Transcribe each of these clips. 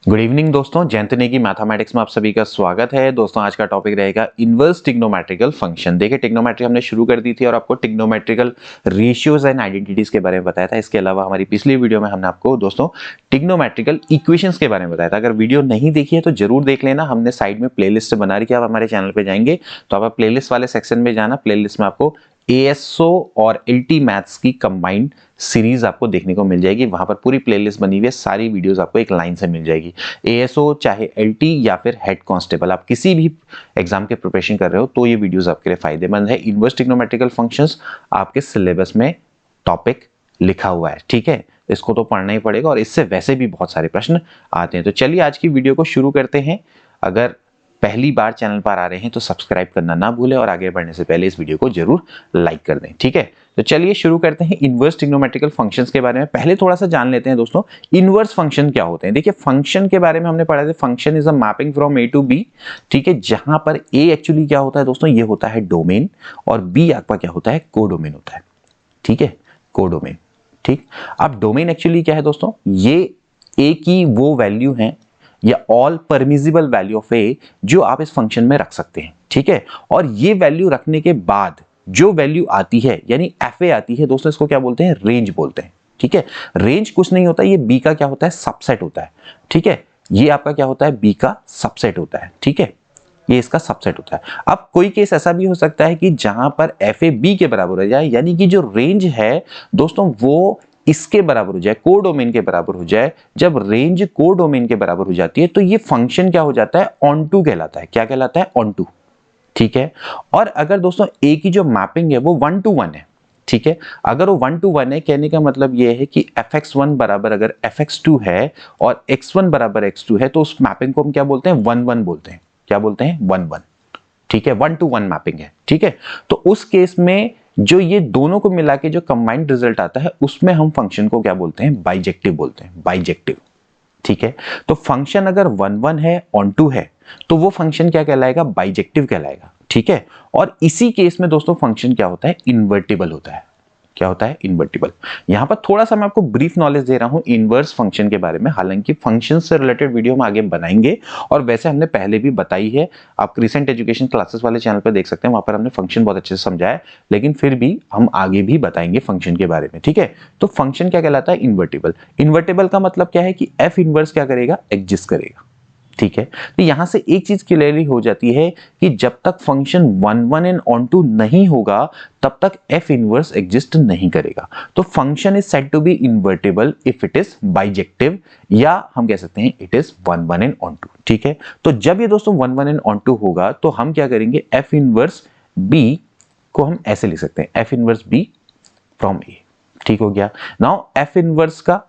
Good evening दोस्तों, Jayant Negi mathematics में आप सभी का स्वागत है। दोस्तों आज का टॉपिक रहेगा इनवर्स ट्रिग्नोमेट्रिकल फंक्शन। देखिए ट्रिग्नोमेट्री हमने शुरू कर दी थी और आपको ट्रिग्नोमेट्रिकल रेशियोज एंड आइडेंटिटीज के बारे में बताया था। इसके अलावा हमारी पिछली वीडियो में हमने आपको दोस्तों ट्रिग्नोमेट्रिकल इक्वेशंस के बारे में बताया था। अगर वीडियो नहीं देखी है तो जरूर देख लेना, हमने साइड में प्लेलिस्ट बना रखी है। आप हमारे चैनल पर जाएंगे तो आप प्लेलिस्ट वाले सेक्शन में जाना, प्लेलिस्ट में आपको एएसओ और एलटी मैथ्स की कंबाइंड सीरीज आपको देखने को मिल जाएगी। वहां पर पूरी प्लेलिस्ट बनी हुई है, सारी वीडियोस आपको एक लाइन से मिल जाएगी। एएसओ चाहे एलटी या फिर हेड कांस्टेबल, आप किसी भी एग्जाम के प्रिपरेशन कर रहे हो तो ये वीडियोस आपके लिए फायदेमंद है। इनवर्स ट्रिग्नोमेट्रिकल फंक्शंस आपके सिलेबस में टॉपिक लिखा हुआ है, ठीक है, इसको तो पढ़ना ही पड़ेगा और इससे वैसे भी बहुत सारे प्रश्न आते हैं। तो चलिए आज की वीडियो को शुरू करते हैं। अगर पहली बार चैनल पर आ रहे हैं तो सब्सक्राइब करना ना भूलें और आगे बढ़ने से पहले इस वीडियो को जरूर लाइक कर दें, ठीक है। तो चलिए शुरू करते हैं इनवर्स ट्रिग्नोमेट्रिकल फंक्शंस के बारे में। पहले थोड़ा सा जान लेते हैं दोस्तों इनवर्स फंक्शन क्या होते हैं। देखिए फंक्शन के बारे में हमने पढ़ा था, function is a mapping from A to B, ठीक है, जहां पर ए एक्चुअली क्या होता है दोस्तों, ये होता है डोमेन और बी आपका क्या होता है, कोडोमेन होता है, ठीक है, कोडोमेन, ठीक। अब डोमेन एक्चुअली क्या है दोस्तों, ये ए की वो वैल्यू है या ऑल परमिजिबल वैल्यू ऑफ ए जो आप इस फंक्शन में रख सकते हैं, ठीक है। और ये वैल्यू रखने के बाद जो वैल्यू आती है यानी एफ ए आती है दोस्तों, इसको क्या बोलते हैं, रेंज बोलते हैं, ठीक है। रेंज कुछ नहीं होता, ये बी का क्या होता है, सबसेट होता है, ठीक है। ये आपका क्या होता है, बी का सबसेट होता है, ठीक है, ये इसका सबसेट होता है। अब कोई केस ऐसा भी हो सकता है कि जहां पर एफ ए बी के बराबर हो जाए, यानी कि जो रेंज है दोस्तों वो इसके बराबर हो जाए, कोडोमेन के बराबर हो जाए। जब रेंज कोडोमेन के बराबर हो जाती है तो ये फंक्शन क्या हो जाता है, ऑनटू कहलाता है। क्या कहलाता है, ऑनटू, ठीक है। और अगर दोस्तों ए की जो मैपिंग है वो 1 to 1 है, ठीक है, अगर वो 1 to 1 है, कहने का मतलब ये है कि fx1 बराबर अगर fx2 है और x1 बराबर x2 है तो उस मैपिंग को हम क्या बोलते हैं, 1-1 बोलते हैं। क्या बोलते हैं, 1-1, ठीक है, 1 to 1 मैपिंग है, ठीक है। तो उस केस में जो ये दोनों को मिला के जो कंबाइंड रिजल्ट आता है उसमें हम फंक्शन को क्या बोलते हैं, बाइजेक्टिव बोलते हैं, बाइजेक्टिव, ठीक है। तो फंक्शन अगर 1-1 है, ऑन2 है, तो वो फंक्शन क्या कहलाएगा, बाइजेक्टिव कहलाएगा, ठीक है। और इसी केस में दोस्तों फंक्शन क्या होता है, इन्वर्टिबल होता है। क्या होता है, इन्वर्टिबल। यहां पर थोड़ा सा मैं आपको ब्रीफ नॉलेज दे रहा हूं इनवर्स फंक्शन के बारे में, हालांकि फंक्शन से रिलेटेड वीडियो हम आगे बनाएंगे और वैसे हमने पहले भी बताई है। आप रिसेंट एजुकेशन क्लासेस वाले चैनल पर देख सकते हैं, वहां पर हमने फंक्शन बहुत अच्छे से समझाया, लेकिन फिर भी हम आगे भी बताएंगे फंक्शन के बारे में, ठीक है। तो फंक्शन क्या कहलाता है, इन्वर्टिबल। इन्वर्टिबल का मतलब क्या है कि एफ इनवर्स क्या करेगा, एग्जिस्ट करेगा, ठीक है। तो यहां से एक चीज क्लियरली हो जाती है कि जब तक फंक्शन 1-1 एंड ऑन2 नहीं होगा तब तक एफ इनवर्स एग्जिस्ट नहीं करेगा। तो function is said to be invertible if it is bijective, या हम कह सकते हैं इट इज 1-1 एंड ऑन2, ठीक है। तो जब ये दोस्तों 1-1 एंड ऑन2 होगा तो हम क्या करेंगे, एफ इनवर्स बी को हम ऐसे लिख सकते हैं, एफ इनवर्स बी फ्रॉम ए, ठीक हो गया। नाउ एफ इनवर्स का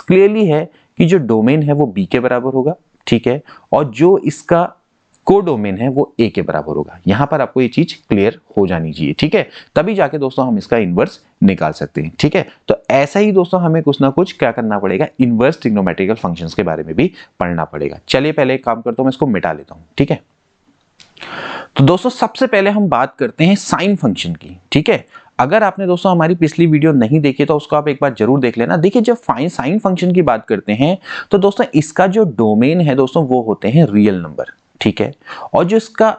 क्लियरली है कि जो डोमेन है वो बी के बराबर होगा, ठीक है, और जो इसका कोडोमेन है वो ए के बराबर होगा। यहां पर आपको ये चीज क्लियर हो जानी चाहिए, ठीक है, तभी जाके दोस्तों हम इसका इनवर्स निकाल सकते हैं, ठीक है। तो ऐसा ही दोस्तों हमें कुछ ना कुछ क्या करना पड़ेगा, इनवर्स ट्रिग्नोमेट्रिकल फंक्शंस के बारे में भी पढ़ना पड़ेगा। चलिए पहले एक काम करता हूं, मैं इसको मिटा लेता हूं, ठीक है। तो दोस्तों सबसे पहले हम बात करते हैं साइन फंक्शन की, ठीक है। अगर आपने दोस्तों हमारी पिछली वीडियो नहीं देखी तो उसको आप एक बार जरूर देख लेना। देखिए जब साइन फंक्शन की बात करते हैं तो दोस्तों इसका जो डोमेन है दोस्तों वो होते हैं रियल नंबर, ठीक है। और जो इसका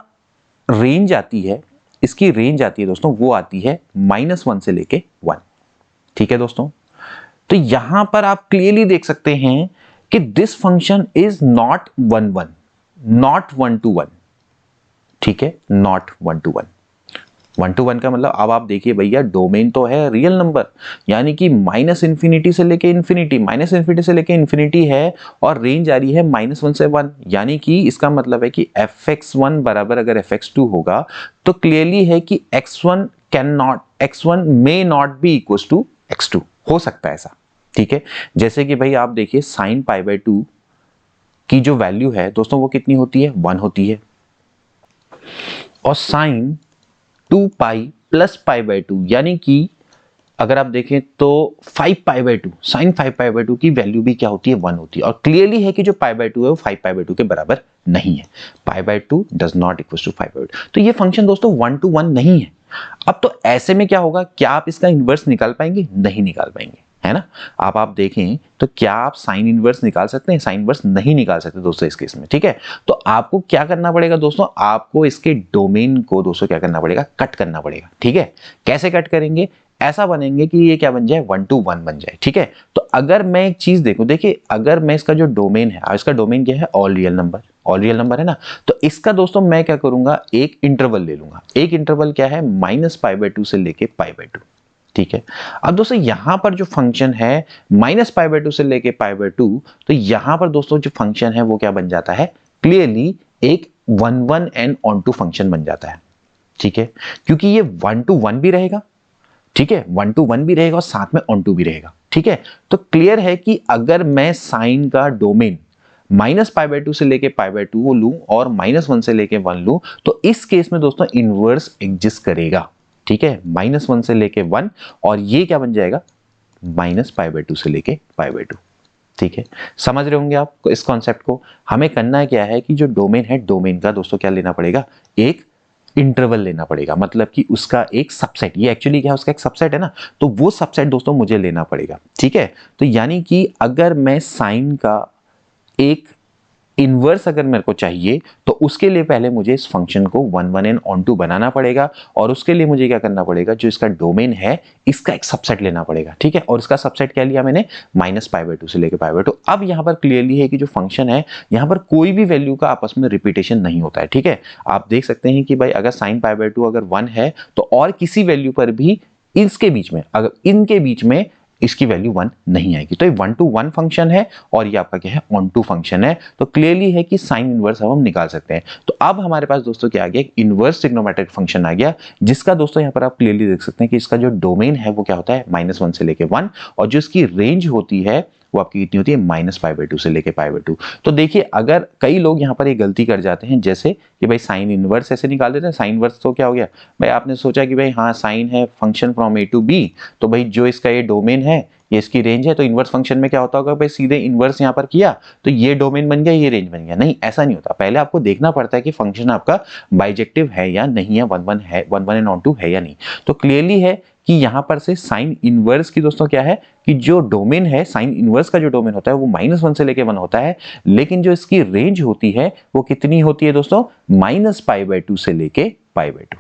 रेंज आती है, इसकी रेंज आती है दोस्तों वो आती है -1 से लेके 1, ठीक है दोस्तों। तो यहां पर आप क्लियरली देख सकते हैं कि this function is not 1-1, not 1 to 1, ठीक है, नॉट 1 to 1। 1 to 1 का मतलब अब आप देखिए भैया, डोमेन तो है रियल नंबर, यानी कि -∞ से लेके इन्फिनिटी, -∞ से लेके इन्फिनिटी है और रेंज आ रही है -1 से 1, यानी कि इसका मतलब है कि fx1 बराबर अगर fx2 होगा तो क्लियरली है कि x1 may not be equal to x2, हो सकता है ऐसा, ठीक है। जैसे कि भाई आप देखिए sin π/2 की जो वैल्यू है दोस्तों वो कितनी होती है, 1 होती है, और साइन 2π + π/2 यानी कि अगर आप देखें तो 5π/2, साइन 5π/2 की वैल्यू भी क्या होती है, 1 होती है। और क्लियरली है कि जो π/2 है वो 5π/2 के बराबर नहीं है, π/2 डज नॉट इक्वल टू 5/2। तो ये फंक्शन दोस्तों 1 to 1 नहीं है। अब तो ऐसे में क्या होगा, क्या आप इसका इनवर्स निकाल पाएंगे, नहीं निकाल पाएंगे। है ना। आप देखें तो क्या आप साइन इनवर्स निकाल सकते हैं? साइन इनवर्स नहीं निकाल सकते दोस्तों इस केस में, ठीक है। तो आपको क्या करना पड़ेगा दोस्तों, आपको इसके डोमेन को दोस्तों क्या करना पड़ेगा, कट करना पड़ेगा, ठीक है। कैसे कट करेंगे? ऐसा बनेंगे कि ये क्या बन जाए, 1 to 1 बन जाए, ठीक है। तो अगर मैं एक चीज देखूं, देखिए अगर मैं इसका जो डोमेन है, इसका डोमेन क्या है, all real number, all real number है ना। तो इसका दोस्तों मैं क्या करूंगा, एक इंटरवल ले लूंगा। एक इंटरवल क्या है, -π/2 से लेके π/2, ठीक है। अब दोस्तों यहां पर जो फंक्शन है -π/2 से लेके π/2, तो यहां पर दोस्तों जो फंक्शन है वो क्या बन जाता है, क्लियरली एक 1 एंड ऑन टू फंक्शन बन जाता है, ठीक है। क्योंकि ये 1 to 1 भी रहेगा, ठीक है, 1 to 1 भी रहेगा और साथ में ऑन टू भी रहेगा, ठीक है। तो क्लियर है कि अगर मैं साइन का डोमेन -π/2 से लेके π/2 लूं और -1 से लेके 1 लूं, तो इस केस में दोस्तों इनवर्स एग्जिस्ट करेगा, ठीक है। -1 से लेके 1 और ये क्या बन जाएगा, -π/2 से लेके π/2, ठीक है। समझ रहे होंगे आप इस कॉन्सेप्ट को। हमें करना क्या है कि जो डोमेन है, डोमेन का दोस्तों क्या लेना पड़ेगा, एक इंटरवल लेना पड़ेगा, मतलब कि उसका एक सबसेट, ये एक्चुअली क्या है, उसका एक सबसेट है ना, तो वो सबसेट दोस्तों मुझे लेना पड़ेगा, ठीक है। तो यानी कि अगर मैं साइन का एक इनवर्स अगर मेरे को चाहिए, तो उसके लिए पहले मुझे इस फंक्शन को 1 एंड ऑन टू बनाना पड़ेगा, और उसके लिए मुझे क्या करना पड़ेगा, जो इसका डोमेन है इसका एक सबसेट लेना पड़ेगा, ठीक है। और इसका सबसेट क्या लिया मैंने, -π/2 से लेके π/2। अब यहां पर क्लियरली है कि जो फंक्शन है, यहां पर कोई भी वैल्यू का आपस में रिपीटेशन नहीं होता है, ठीक है। आप देख सकते हैं कि भाई अगर sin π/2 अगर 1 है, तो और किसी वैल्यू पर भी इसके बीच में, अगर इनके बीच में इसकी वैल्यू 1 नहीं आएगी। तो ये 1 to 1 फंक्शन है और ये आपका क्या है, ऑन टू फंक्शन है। तो क्लियरली है कि साइन इनवर्स अब हम निकाल सकते हैं। तो अब हमारे पास दोस्तों क्या आ गया, एक इनवर्स ट्रिग्नोमेट्रिक फंक्शन आ गया, जिसका दोस्तों यहाँ पर आप क्लियरली देख सकते हैं कि इसका जो डोमेन है वो क्या होता है, -1 से लेके 1, और जो इसकी रेंज होती है वो आपकी कितनी होती है, -π/2 से लेके π/2। तो देखिए अगर कई लोग यहाँ पर एक गलती कर जाते हैं, जैसे कि भाई साइन इनवर्स ऐसे निकाल देते हैं। साइन इनवर्स तो क्या हो गया भाई, आपने सोचा कि भाई हाँ साइन है function from A to B, तो भाई जो इसका ये डोमेन है, ये इसकी रेंज है, तो इनवर्स फंक्शन में क्या होता होगा भाई, सीधे इनवर्स यहाँ पर किया तो ये डोमेन बन गया, ये रेंज बन गया। नहीं, ऐसा नहीं होता। पहले आपको देखना पड़ता है कि फंक्शन आपका बाइजेक्टिव है या नहीं है, 1 है, 1 एंड ऑन टू है या नहीं। तो क्लियरली है कि यहां पर से साइन इनवर्स की दोस्तों क्या है कि जो डोमेन है, साइन इनवर्स का जो डोमेन होता है वो -1 से लेके 1 होता है, लेकिन जो इसकी रेंज होती है वो कितनी होती है दोस्तों, -π/2 से लेके π/2,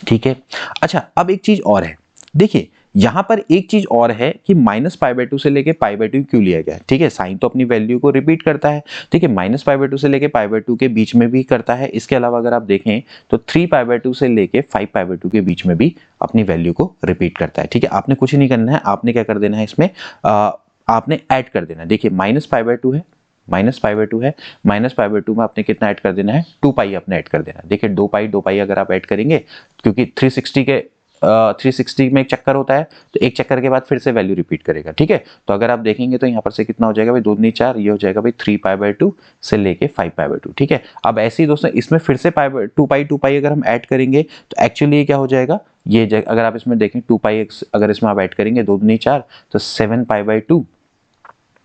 ठीक है। अच्छा, अब एक चीज और है, देखिए यहां पर एक चीज और है कि -π/2 से लेके π/2 क्यों लिया गया है, ठीक है। साइन तो अपनी वैल्यू को रिपीट करता है, ठीक है, -π/2 से लेके π/2 के बीच में भी करता है। इसके अलावा अगर आप देखें तो 3π/2 से लेके 5π/2 के बीच में भी अपनी वैल्यू को रिपीट करता है, ठीक है। आपने कुछ नहीं करना है, आपने क्या कर देना है इसमें, आपने ऐड कर देना है। देखिए -π/2 है, -π/2 है, -π/2 में आपने कितना ऐड कर देना है, 2π आपने ऐड कर देना है। देखिए 2π अगर आप ऐड करेंगे, क्योंकि 360 में एक चक्कर होता है, तो एक चक्कर के बाद फिर से वैल्यू रिपीट करेगा, ठीक है। तो अगर आप देखेंगे तो यहाँ पर से कितना हो जाएगा भाई, 2 दूनी 4, ये हो जाएगा भाई 3π/2 से लेके 5π/2, ठीक है। अब ऐसे ही दोस्तों इसमें फिर से 2π अगर हम ऐड करेंगे तो एक्चुअली ये क्या हो जाएगा, ये अगर आप इसमें देखें 2π अगर इसमें आप ऐड करेंगे, 2 दूनी 4 तो 7π/2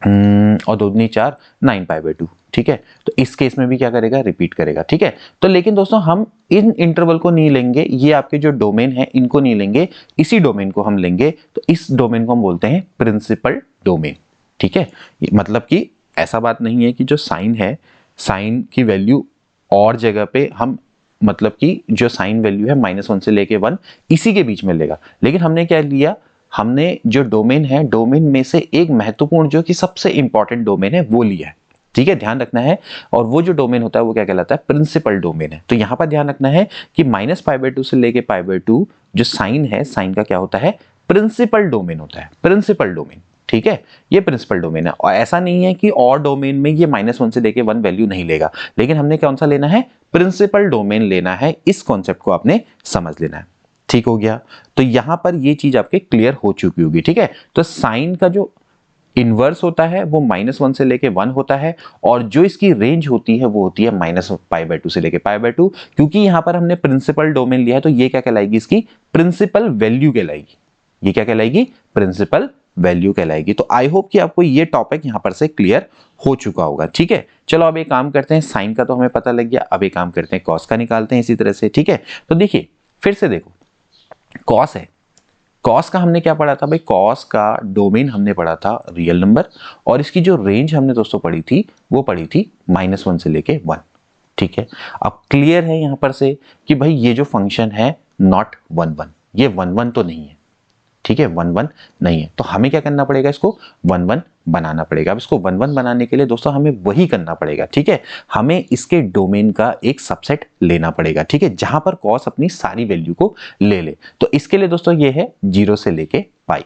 और 2 दूनी 4 9π/2, ठीक है। तो इस केस में भी क्या करेगा, रिपीट करेगा, ठीक है। तो लेकिन दोस्तों हम इन इंटरवल को नहीं लेंगे, ये आपके जो डोमेन है इनको नहीं लेंगे, इसी डोमेन को हम लेंगे। तो इस डोमेन को हम बोलते हैं प्रिंसिपल डोमेन, ठीक है। मतलब कि ऐसा बात नहीं है कि जो साइन है, साइन की वैल्यू और जगह पे हम, मतलब कि जो साइन वैल्यू है -1 से लेके 1 इसी के बीच में लेगा, लेकिन हमने क्या लिया, हमने जो डोमेन है, डोमेन में से एक महत्वपूर्ण जो कि सबसे इंपॉर्टेंट डोमेन है वो लिया है, ठीक है, ध्यान रखना है। और वो जो डोमेन होता है वो क्या कहलाता है, प्रिंसिपल डोमेन है। तो यहां पर ध्यान रखना है कि -π/2 से लेके π/2 जो साइन है, साइन का क्या होता है, प्रिंसिपल डोमेन होता है, प्रिंसिपल डोमेन, ठीक है। ये प्रिंसिपल डोमेन है, और ऐसा नहीं है कि और डोमेन में ये -1 से लेके 1 वैल्यू नहीं लेगा, लेकिन हमने कौन सा लेना है, प्रिंसिपल डोमेन लेना है। इस कॉन्सेप्ट को आपने समझ लेना है, ठीक हो गया। तो यहां पर ये चीज आपके क्लियर हो चुकी होगी, ठीक है। तो साइन का जो इनवर्स होता है वो -1 से लेके 1 होता है, और जो इसकी रेंज होती है वो होती है -π/2 से लेके π/2। क्योंकि यहां पर हमने प्रिंसिपल डोमेन लिया है, तो ये क्या कहलाएगी, इसकी प्रिंसिपल वैल्यू कहलाएगी। ये क्या कहलाएगी, प्रिंसिपल वैल्यू कहलाएगी। तो आई होप कि आपको ये टॉपिक यहां पर से क्लियर हो चुका होगा, ठीक है। चलो अब एक काम करते हैं, साइन का तो हमें पता लग गया, अब एक काम करते हैं कॉस का निकालते हैं इसी तरह से, ठीक है। तो देखिए फिर से देखो, कॉस है, कॉस का हमने क्या पढ़ा था भाई, कॉस का डोमेन हमने पढ़ा था रियल नंबर, और इसकी जो रेंज हमने दोस्तों पढ़ी थी वो पढ़ी थी -1 से लेके 1। ठीक है, अब क्लियर है यहां पर से कि भाई ये जो फंक्शन है नॉट 1 1, ये 1 1 तो नहीं है। ठीक है, 1 1 नहीं है, तो हमें क्या करना पड़ेगा, इसको 1 1 बनाना पड़ेगा। अब इसको 1 1 बनाने के लिए दोस्तों हमें वही करना पड़ेगा। ठीक है, हमें इसके डोमेन का एक सबसेट लेना पड़ेगा। ठीक है, जहां पर कॉस अपनी सारी वैल्यू को ले ले। तो इसके लिए दोस्तों ये है 0 से लेके पाई।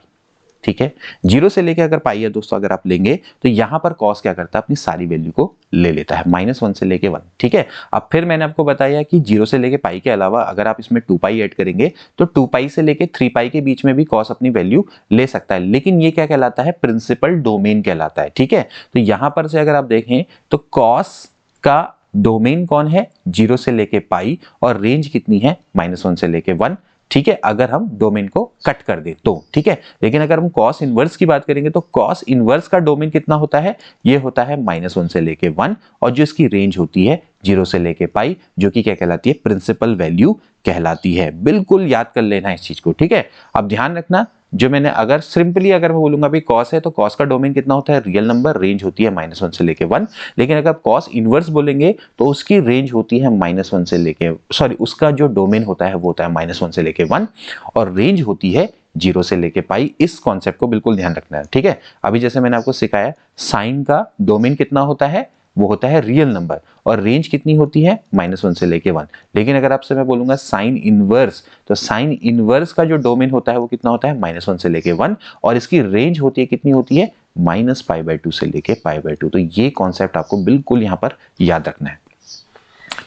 ठीक है, 0 से लेके अगर पाई है दोस्तों अगर आप लेंगे तो यहां पर कॉस क्या करता है, अपनी सारी वैल्यू को ले लेता है, -1 से लेके 1। ठीक है, अब फिर मैंने आपको बताया कि 0 से लेके पाई के अलावा अगर आप इसमें 2 पाई ऐड करेंगे तो 2 पाई से लेके 3 पाई के बीच में भी कॉस अपनी वैल्यू ले सकता है, लेकिन ये क्या कहलाता है, प्रिंसिपल डोमेन कहलाता है। ठीक है, तो यहां पर से अगर आप देखें तो कॉस का डोमेन कौन है, 0 से लेके पाई, और रेंज कितनी है, -1 से लेके 1। ठीक है, अगर हम डोमेन को कट कर दे तो। ठीक है, लेकिन अगर हम कॉस इनवर्स की बात करेंगे तो कॉस इनवर्स का डोमेन कितना होता है, ये होता है -1 से लेके 1, और जो इसकी रेंज होती है 0 से लेके पाई, जो कि क्या कहलाती है, प्रिंसिपल वैल्यू कहलाती है। बिल्कुल याद कर लेना इस चीज को। ठीक है, अब ध्यान रखना, जो मैंने अगर सिंपली अगर मैं बोलूंगा भाई कॉस है तो कॉस का डोमेन कितना होता है, रियल नंबर, रेंज होती है -1 से लेके 1। लेकिन अगर कॉस इनवर्स बोलेंगे तो उसकी रेंज होती है -1 से लेके, सॉरी, उसका जो डोमेन होता है वो होता है -1 से लेके 1, और रेंज होती है 0 से लेके पाई। इस कॉन्सेप्ट को बिल्कुल ध्यान रखना है। ठीक है, अभी जैसे मैंने आपको सिखाया, साइन का डोमेन कितना होता है, वो होता है रियल नंबर, और रेंज कितनी होती है, -1 से लेके 1। लेकिन अगर आपसे मैं बोलूंगा साइन इनवर्स, तो साइन इनवर्स का जो डोमेन होता है वो कितना होता है, -1 से लेके 1, और इसकी रेंज होती है, कितनी होती है, -π/2 से लेके π/2। तो ये कॉन्सेप्ट आपको बिल्कुल यहां पर याद रखना है।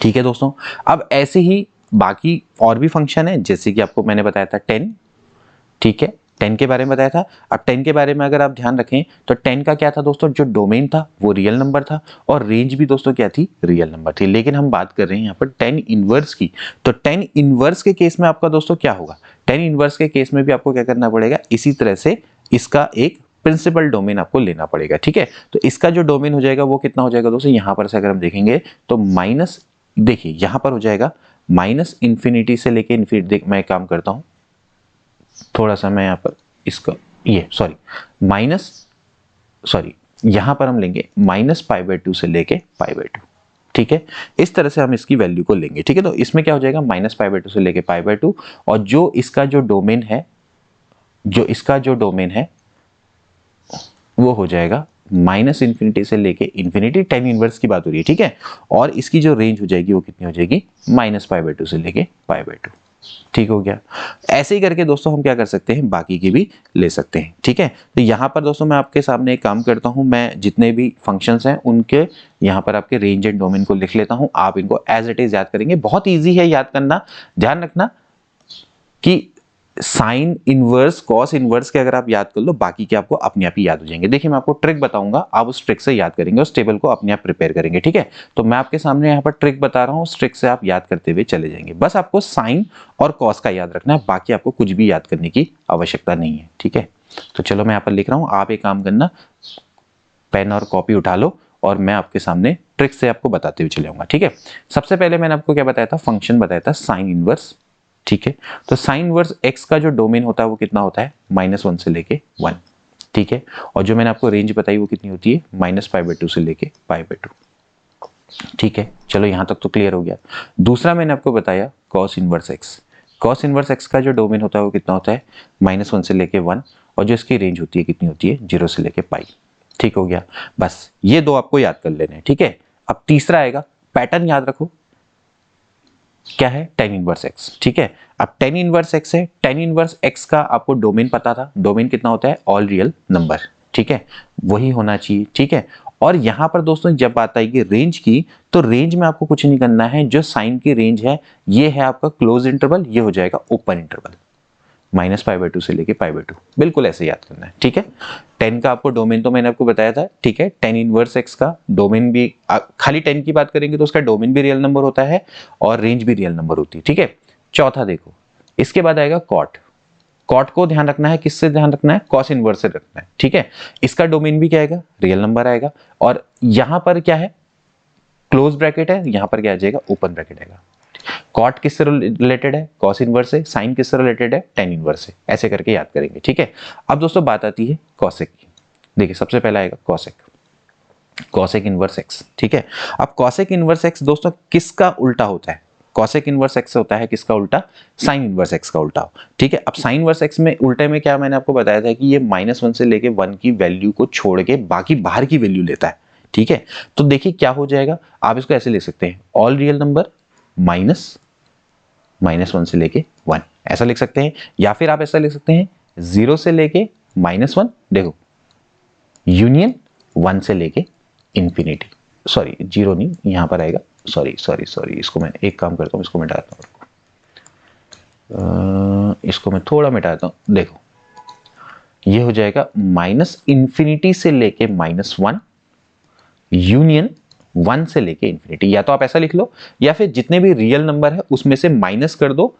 ठीक है दोस्तों, अब ऐसे ही बाकी और भी फंक्शन है, जैसे कि आपको मैंने बताया था 10। ठीक है, 10 के बारे में बताया था। अब 10 के बारे में अगर आप ध्यान रखें तो 10 का क्या था दोस्तों, जो डोमेन था वो रियल नंबर था, और रेंज भी दोस्तों क्या थी, रियल नंबर थी। लेकिन हम बात कर रहे हैं यहाँ पर 10 इनवर्स की, तो 10 इनवर्स के केस में आपका दोस्तों क्या होगा, 10 इनवर्स के केस में भी आपको क्या करना पड़ेगा, इसी तरह से इसका एक प्रिंसिपल डोमेन आपको लेना पड़ेगा। ठीक है, तो इसका जो डोमेन हो जाएगा वो कितना हो जाएगा दोस्तों, यहां पर से अगर हम देखेंगे तो माइनस, देखिए यहां पर हो जाएगा -∞ से लेके इन्फिनिटी। देख मैं काम करता हूं, थोड़ा सा मैं यहाँ पर इसका ये यहां पर हम लेंगे -π/2 से लेके π/2। ठीक है, इस तरह से हम इसकी वैल्यू को लेंगे। ठीक है, तो इसमें क्या हो जाएगा, -π/2 से लेके π/2, और जो इसका जो डोमेन है वो हो जाएगा -∞ से लेके इन्फिनिटी। 10 इनवर्स की बात हो रही है। ठीक है, और इसकी जो रेंज हो जाएगी वो कितनी हो जाएगी, -π/2 से लेके π/2। ठीक हो गया। ऐसे ही करके दोस्तों हम क्या कर सकते हैं, बाकी की भी ले सकते हैं। ठीक है, तो यहां पर दोस्तों मैं आपके सामने एक काम करता हूं, मैं जितने भी फंक्शंस हैं उनके यहां पर आपके रेंज एंड डोमेन को लिख लेता हूं। आप इनको एज इट इज याद करेंगे, बहुत ईजी है याद करना। ध्यान रखना कि साइन इनवर्स, कॉस इनवर्स के अगर आप याद कर लो, बाकी के आपको अपने आप ही याद हो जाएंगे। देखिए मैं आपको ट्रिक बताऊंगा, आप उस ट्रिक से याद करेंगे, उस टेबल को अपने आप प्रिपेयर करेंगे। ठीक है, तो मैं आपके सामने यहाँ पर ट्रिक बता रहा हूँ, उस ट्रिक से आप याद करते हुए चले जाएंगे। बस आपको साइन और कॉस का याद रखना है, बाकी आपको कुछ भी याद करने की आवश्यकता नहीं है। ठीक है, तो चलो मैं यहाँ पर लिख रहा हूँ, आप एक काम करना, पेन और कॉपी उठा लो और मैं आपके सामने ट्रिक से आपको बताते हुए चले जाऊंगा। ठीक है, सबसे पहले मैंने आपको क्या बताया था, फंक्शन बताया था साइन इनवर्स। ठीक है, तो साइन इनवर्स x का जो डोमेन होता है वो कितना होता है, -1 से लेके 1। ठीक है, और जो मैंने आपको रेंज बताई वो कितनी होती है, -π/2 से लेके π/2। ठीक है, चलो यहां तक तो क्लियर हो गया। दूसरा मैंने आपको बताया cos inverse x। Cos inverse x का जो डोमेन होता है वो कितना होता है, -1 से लेके 1, और जो इसकी रेंज होती है कितनी होती है, 0 से लेके पाई। ठीक हो गया, बस ये दो आपको याद कर लेने हैं। ठीक है, अब तीसरा आएगा, पैटर्न याद रखो, क्या है, tan इनवर्स x। ठीक है, अब tan इनवर्स x है, tan इनवर्स x का आपको डोमेन पता था, डोमेन कितना होता है, ऑल रियल नंबर। ठीक है, वही होना चाहिए। ठीक है, और यहां पर दोस्तों जब बात आएगी रेंज की, तो रेंज में आपको कुछ नहीं करना है, जो साइन की रेंज है ये है आपका क्लोज इंटरवल, ये हो जाएगा ओपन इंटरवल, -π/2 से लेके π/2। बिल्कुल ऐसे याद करना है। ठीक है, 10 का आपको डोमेन तो मैंने आपको बताया था। ठीक है, tan इनवर्स x का डोमेन भी, खाली 10 की बात करेंगे तो उसका डोमेन भी रियल नंबर होता है और रेंज भी रियल नंबर होती है। ठीक है, चौथा देखो, इसके बाद आएगा कॉट। कॉट को ध्यान रखना है, किससे ध्यान रखना है, कॉस इनवर्स से रखना है। ठीक है, इसका डोमेन भी क्या आएगा, रियल नंबर आएगा, और यहां पर क्या है, क्लोज ब्रैकेट है, यहां पर क्या आ जाएगा, ओपन ब्रैकेट आएगा। कॉट किससे रिलेटेड है, कॉस इनवर्स से, साइन किससे रिलेटेड है, टेन इनवर्स से, ऐसे करके याद करेंगे, ठीक है। अब दोस्तों बात आती है कॉसेक की। देखिए सबसे पहला आएगा कॉसेक, कॉसेक इनवर्स एक्स, ठीक है। अब कॉसेक इनवर्स एक्स दोस्तों किसका उल्टा होता है, कॉसेक इनवर्स एक्स होता है किसका उल्टा, साइन इनवर्स एक्स का उल्टा, ठीक है। अब साइन इनवर्स एक्स में उल्टे में क्या मैंने आपको बताया था कि ये -1 से लेके 1 की वैल्यू को छोड़ के बाकी बाहर की वैल्यू लेता है, ठीक है। तो देखिए क्या हो जाएगा, आप इसको ऐसे लिख सकते हैं, ऑल रियल नंबर -1 से लेके 1, ऐसा लिख सकते हैं। या फिर आप ऐसा लिख सकते हैं 0 से लेके -1, देखो यूनियन 1 से लेके इंफिनिटी, सॉरी 0 नहीं यहां पर आएगा, सॉरी इसको मैं एक काम करता हूं, इसको मिटाता हूं, इसको मैं थोड़ा मिटाता हूं। देखो ये हो जाएगा -इंफिनिटी से लेके -1 यूनियन 1 से लेके इंफिनिटी। या तो आप ऐसा लिख लो, या फिर जितने भी रियल नंबर है उसमें से माइनस कर दो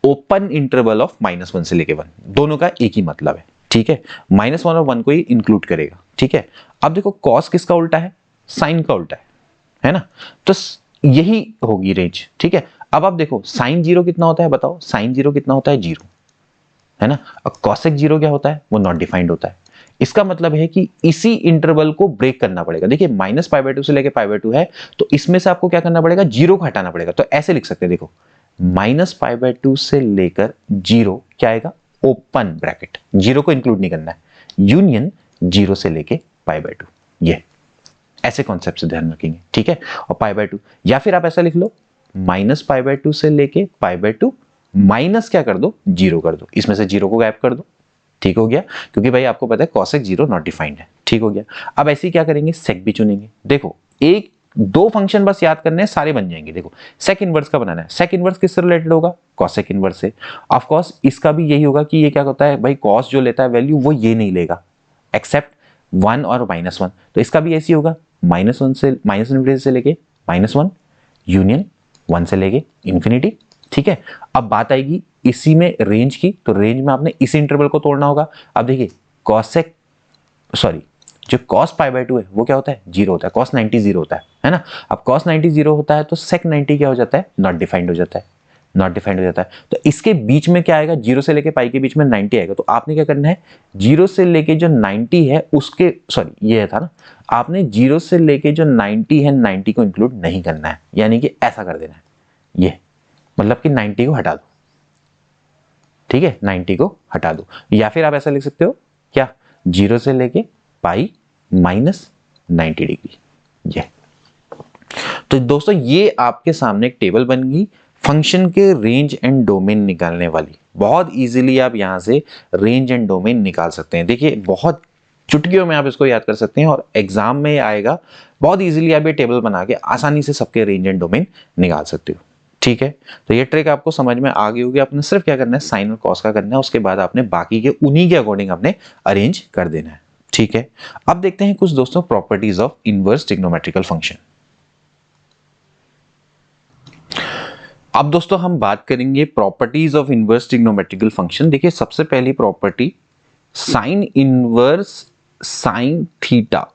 ओपन इंटरवल ऑफ -1 से लेके 1, दोनों का एक ही मतलब है, ठीक है। -1 और 1 को ही इंक्लूड करेगा, ठीक है। अब देखो कॉस किसका उल्टा है, साइन का उल्टा है ना, तो यही होगी रेंज, ठीक है। अब आप देखो साइन 0 कितना होता है, बताओ साइन 0 कितना होता है, 0 है ना। अब कॉसेक 0 क्या होता है, वो नॉट डिफाइंड होता है। इसका मतलब है कि इसी इंटरवल को ब्रेक करना पड़ेगा। देखिए -π/2 से लेके π/2 है, तो इसमें से आपको क्या करना पड़ेगा, 0 को हटाना पड़ेगा। तो ऐसे लिख सकते हैं, देखो -π/2 से लेकर 0 क्या आएगा, ओपन ब्रैकेट, 0 को इंक्लूड नहीं करना है, यूनियन 0 से लेके π/2, ये ऐसे कॉन्सेप्ट से ध्यान रखेंगे, ठीक है। और π/2, या फिर आप ऐसा लिख लो -π/2 से लेके π/2 माइनस क्या कर दो, 0 कर दो, इसमें से 0 को गायब कर दो, ठीक हो गया। क्योंकि भाई आपको पता है कॉसेक 0 नॉट डिफाइंड है, ठीक हो गया। अब ऐसे क्या करेंगे, सेक भी चुनेंगे। देखो एक दो फंक्शन बस याद करने हैं, सारे बन जाएंगे। देखो सेक इनवर्स का बनाना है, सेक इनवर्स किससे रिलेटेड होगा, कॉसेक इनवर्स से। ऑफ कोर्स इसका भी यही होगा कि ये क्या होता है भाई, कॉस जो लेता है वैल्यू वो ये नहीं लेगा एक्सेप्ट 1 और -1, तो इसका भी ऐसी होगा -1 से -इंफिनिटी से लेके -1 यूनियन 1 से लेके इंफिनिटी, ठीक है। अब बात आएगी इसी में रेंज की, तो रेंज में आपने इस इंटरवल को तोड़ना होगा। अब देखिए कॉसेक सॉरी जो cos π/2 है वो क्या होता है, 0 होता है, cos 90 0 होता है ना। अब cos 90 0 होता है तो sec 90 क्या हो जाता है, नॉट डिफाइंड हो जाता है, नॉट डिफाइंड हो जाता है। तो इसके बीच में क्या आएगा, 0 से लेके पाई के बीच में 90 आएगा। तो आपने क्या करना है, 0 से लेके जो 90 है उसके सॉरी ये था ना, आपने 0 से लेके जो 90 है 90 को इंक्लूड नहीं करना है, यानी कि ऐसा कर देना है, ये मतलब कि 90 को हटा दो, ठीक है, 90 को हटा दो। या फिर आप ऐसा लिख सकते हो क्या, 0 से लेके पाई -90 डिग्री, ये। तो दोस्तों ये आपके सामने एक टेबल बन गई फंक्शन के रेंज एंड डोमेन निकालने वाली। बहुत इजीली आप यहां से रेंज एंड डोमेन निकाल सकते हैं। देखिए बहुत चुटकियों में आप इसको याद कर सकते हैं और एग्जाम में आएगा, बहुत इजीली आप ये टेबल बना के आसानी से सबके रेंज एंड डोमेन निकाल सकते हो, ठीक है। तो ये ट्रिक आपको समझ में आ गई होगी। आपने सिर्फ क्या करना है, साइन और कॉस का करना है, उसके बाद आपने बाकी के उन्हीं के अकॉर्डिंग आपने अरेंज कर देना है, ठीक है। अब देखते हैं कुछ दोस्तों properties of inverse trigonometrical function. अब दोस्तों हम बात करेंगे properties of inverse trigonometrical function. देखिए सबसे पहली property, sine inverse sine theta.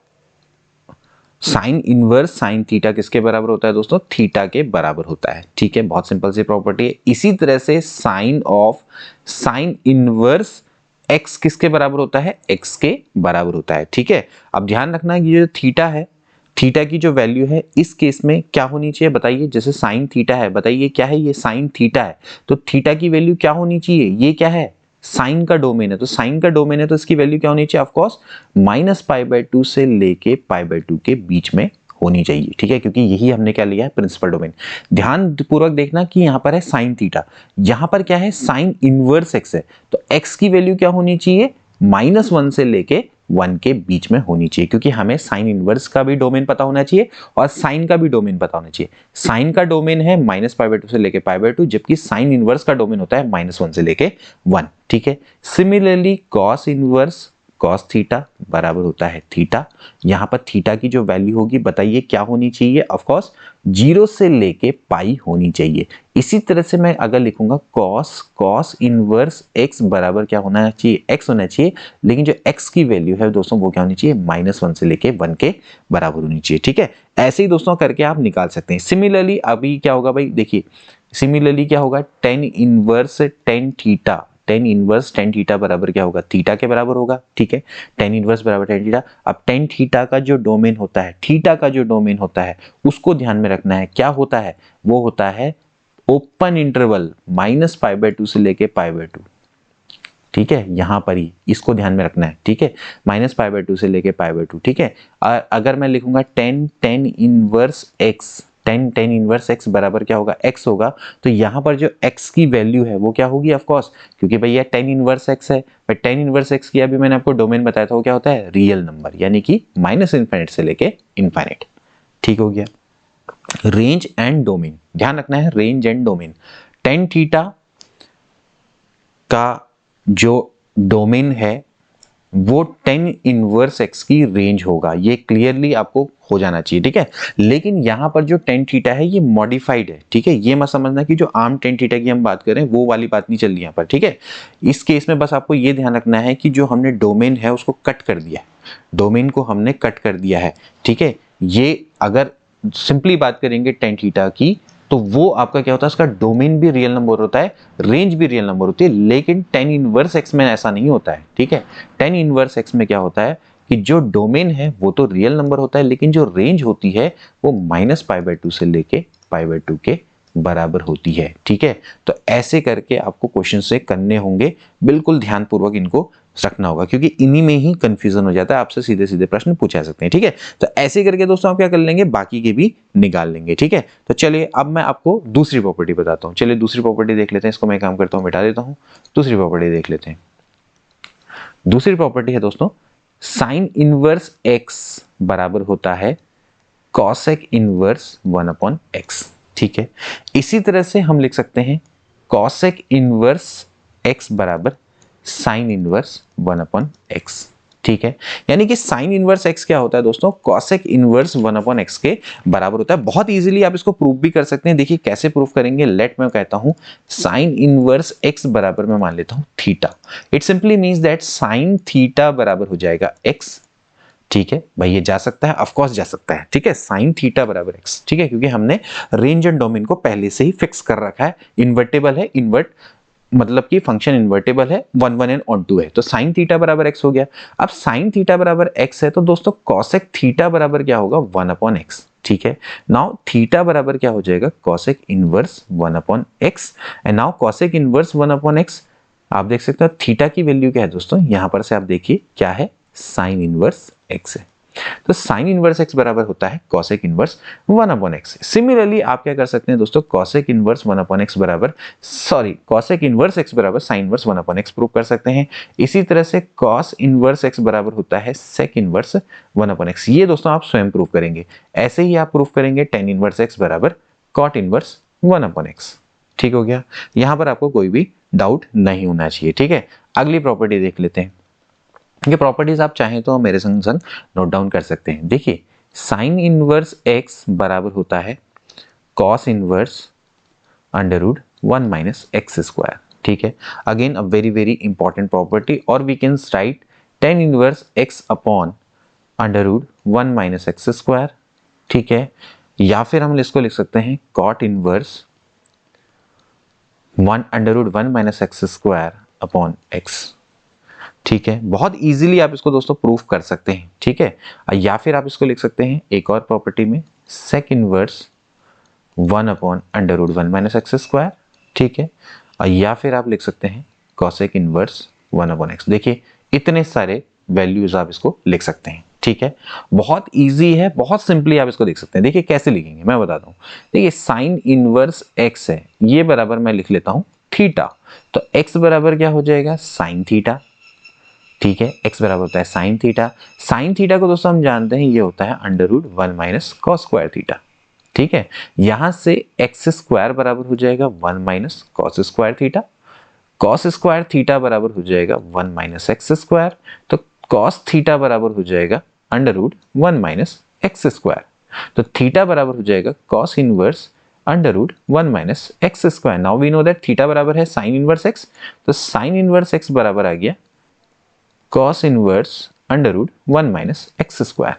Sine inverse sine theta किसके बराबर होता है दोस्तों, थीटा के बराबर होता है, ठीक है। बहुत सिंपल सी प्रॉपर्टी है। इसी तरह से sine of sine inverse x किसके बराबर होता है, एक्स के बराबर होता है, ठीक है। अब ध्यान रखना ये जो थीटा है, थीटा की जो वैल्यू है इस केस में क्या होनी चाहिए बताइए, जैसे साइन थीटा है, बताइए क्या है, ये साइन थीटा है, तो थीटा की वैल्यू क्या होनी चाहिए, ये क्या है, साइन का डोमेन है, तो साइन का डोमेन है तो इसकी वैल्यू क्या होनी चाहिए, ऑफ कोर्स -π/2 से लेके π/2 के बीच में होनी चाहिए, ठीक है, क्योंकि यही हमने क्या लिया है, प्रिंसिपल डोमेन। ध्यान पूर्वक देखना कि यहाँ पर है साइन थीटा, यहाँ पर क्या है, साइन इनवर्स एक्स है, तो एक्स की वैल्यू क्या होनी चाहिए, -1 से लेके 1 के बीच में होनी चाहिए, क्योंकि हमें साइन इनवर्स का भी डोमेन पता होना चाहिए और साइन का भी डोमेन पता होना चाहिए। साइन का डोमेन है -π/2 से लेके π/2, जबकि साइन इनवर्स का डोमेन होता है -1 से लेके 1, ठीक है। Similarly cos inverse cos theta बराबर होता है थीटा। यहां पर थीटा की जो वैल्यू होगी बताइए क्या होनी चाहिए, ऑफ कोर्स 0 से लेके पाई होनी चाहिए। इसी तरह से मैं अगर लिखूंगा कॉस इनवर्स एक्स बराबर क्या होना चाहिए, एक्स होना चाहिए, लेकिन जो एक्स की वैल्यू है दोस्तों वो क्या होनी चाहिए, -1 से लेके 1 के बराबर होनी चाहिए, ठीक है। ऐसे ही दोस्तों करके आप निकाल सकते हैं। सिमिलरली अभी क्या होगा भाई, देखिए सिमिलरली क्या होगा, tan inverse tan theta, tan inverse tan theta बराबर क्या होगा, थीटा के बराबर होगा, ठीक है। टेन इनवर्स बराबर टेन थीटा। अब टेन थीटा का जो डोमेन होता है, थीटा का जो डोमेन होता है उसको ध्यान में रखना है, क्या होता है, वो होता है ओपन इंटरवल -π/2 से लेके π/2, ठीक है। यहां पर ही इसको ध्यान में रखना है, ठीक है, -π/2 से लेके π/2, ठीक है। अगर मैं लिखूंगा ten inverse x, ten inverse x बराबर क्या होगा, एक्स होगा, तो यहाँ पर जो एक्स की वैल्यू है वो क्या होगी, ऑफ कोर्स, क्योंकि भैया टेन इनवर्स एक्स है, पर टेन इनवर्स एक्स की अभी मैंने आपको डोमेन बताया था वो क्या होता है, रियल नंबर, यानी कि -∞ से लेके इनफाइनाइट, ठीक हो गया। रेंज एंड डोमेन ध्यान रखना है, range and domain. Tan theta का जो डोमेन है वो टेन इनवर्स एक्स की रेंज होगा, ये क्लियरली आपको हो जाना चाहिए, ठीक है। लेकिन यहां पर जो टेन थीटा है ये मॉडिफाइड है, ठीक है, ये मत समझना कि जो आम टेन थीटा की हम बात करें वो वाली बात नहीं चल रही यहां पर, ठीक है। इस केस में बस आपको ये ध्यान रखना है कि जो हमने डोमेन है उसको कट कर दिया है, डोमेन को हमने कट कर दिया है, ठीक है। ये अगर सिंपली बात करेंगे टेन थीटा की, तो वो आपका क्या होता है, उसका डोमेन भी रियल नंबर होता है, रेंज भी रियल नंबर होती है, लेकिन टेन इनवर्स एक्स में ऐसा नहीं होता है, ठीक है। टेन इनवर्स एक्स में क्या होता है कि जो डोमेन है वो तो रियल नंबर होता है, लेकिन जो रेंज होती है वो -π/2 से लेके π/2 के बराबर होती है, ठीक है। तो ऐसे करके आपको क्वेश्चन से करने होंगे, बिल्कुल ध्यानपूर्वक इनको रखना होगा, क्योंकि इन्हीं में ही कंफ्यूजन हो जाता है, आपसे सीधे सीधे प्रश्न पूछा जा सकते हैं, ठीक है। तो ऐसे करके दोस्तों आप क्या कर लेंगे, बाकी के भी निकाल लेंगे, ठीक है। तो चलिए अब मैं आपको दूसरी प्रॉपर्टी बताता हूं, चलिए दूसरी प्रॉपर्टी देख लेते हैं, इसको मैं काम करता हूं, मिटा देता हूं, दूसरी प्रॉपर्टी देख लेते हैं। दूसरी प्रॉपर्टी है दोस्तों, साइन इनवर्स एक्स बराबर होता है कॉसेक इनवर्स 1/x, ठीक है। इसी तरह से हम लिख सकते हैं कॉसेक इनवर्स x बराबर साइन इनवर्स 1/x, ठीक है। यानी कि साइन इनवर्स x क्या होता है दोस्तों, कॉसेक इनवर्स 1/x के बराबर होता है। बहुत इजीली आप इसको प्रूव भी कर सकते हैं, देखिए कैसे प्रूव करेंगे, लेट मैं कहता हूं साइन इनवर्स x बराबर मैं मान लेता हूं theta. It simply means that sine theta बराबर हो जाएगा x, ठीक है भाई, ये जा सकता है, ऑफ कोर्स जा सकता है, ठीक है, साइन थीटा बराबर एक्स, ठीक है, क्योंकि हमने रेंज एंड डोमेन को पहले से ही फिक्स कर रखा है, इन्वर्टेबल है, इन्वर्ट मतलब कि फंक्शन इन्वर्टेबल है, 1 1 एंड ऑन 2 है, तो साइन थीटा बराबर एक्स हो गया। अब साइन थीटा बराबर एक्स है तो दोस्तों कॉसेक थीटा बराबर क्या होगा, 1/x, ठीक है। नाउ थीटा बराबर क्या हो जाएगा, cosec inverse 1/x, and now cosec inverse 1/x, आप देख सकते हो थीटा की वैल्यू क्या है दोस्तों, यहां पर से आप देखिए क्या है, साइन इनवर्स एक्स है, तो साइन इनवर्स एक्स बराबर होता है कॉसेक इनवर्स 1/x। सिमिलरली आप क्या कर सकते हैं दोस्तों, कॉसेक इनवर्स 1/x बराबर, सॉरी, कॉसेक इनवर्स एक्स बराबर साइन इनवर्स 1/x प्रूव कर सकते हैं। इसी तरह से कॉस इनवर्स एक्स बराबर होता है सेक इनवर्स 1/x, ये दोस्तों आप स्वयं प्रूव करेंगे। ऐसे ही आप प्रूव करेंगे टेन इनवर्स एक्स बराबर कॉट इनवर्स 1/x, ठीक हो गया। यहां पर आपको कोई भी डाउट नहीं होना चाहिए, ठीक है। अगली प्रॉपर्टी देख लेते हैं, ये प्रॉपर्टीज आप चाहें तो मेरे संग संग नोट डाउन कर सकते हैं। देखिए साइन इनवर्स एक्स बराबर होता है कॉस इनवर्स √1 - x², ठीक है। Again a very very important property, और we can write tan inverse x upon √1 - x², ठीक है। या फिर हम इसको लिख सकते हैं cot inverse √1 - x² upon x, ठीक है। बहुत इजीली आप इसको दोस्तों प्रूफ कर सकते हैं, ठीक है। या फिर आप इसको लिख सकते हैं एक और प्रॉपर्टी में सेक इनवर्स 1/√1 - x², ठीक है। या फिर आप लिख सकते हैं कॉसेक इनवर्स 1/x। देखिए इतने सारे वैल्यूज आप इसको लिख सकते हैं, ठीक है। बहुत इजी है, बहुत सिंपली आप इसको लिख सकते हैं। देखिए कैसे लिखेंगे मैं बताता हूं, देखिए साइन इनवर्स x है, ये बराबर मैं लिख लेता हूं थीटा, तो x बराबर क्या हो जाएगा, साइन थीटा, ठीक है। x बराबर होता है साइन थीटा, साइन थीटा को दोस्तों हम जानते हैं ये होता है √1 - cos²θ, ठीक है। यहां से x² बराबर हो जाएगा 1 - cos²θ, cos²θ बराबर हो जाएगा 1 - x², तो cos थीटा बराबर हो जाएगा √1 - x², तो थीटा बराबर हो जाएगा cos inverse √1 - x²। Now we know that theta बराबर है साइन इनवर्स x, तो साइन इनवर्स x बराबर आ गया cos इनवर्स √1 - x²,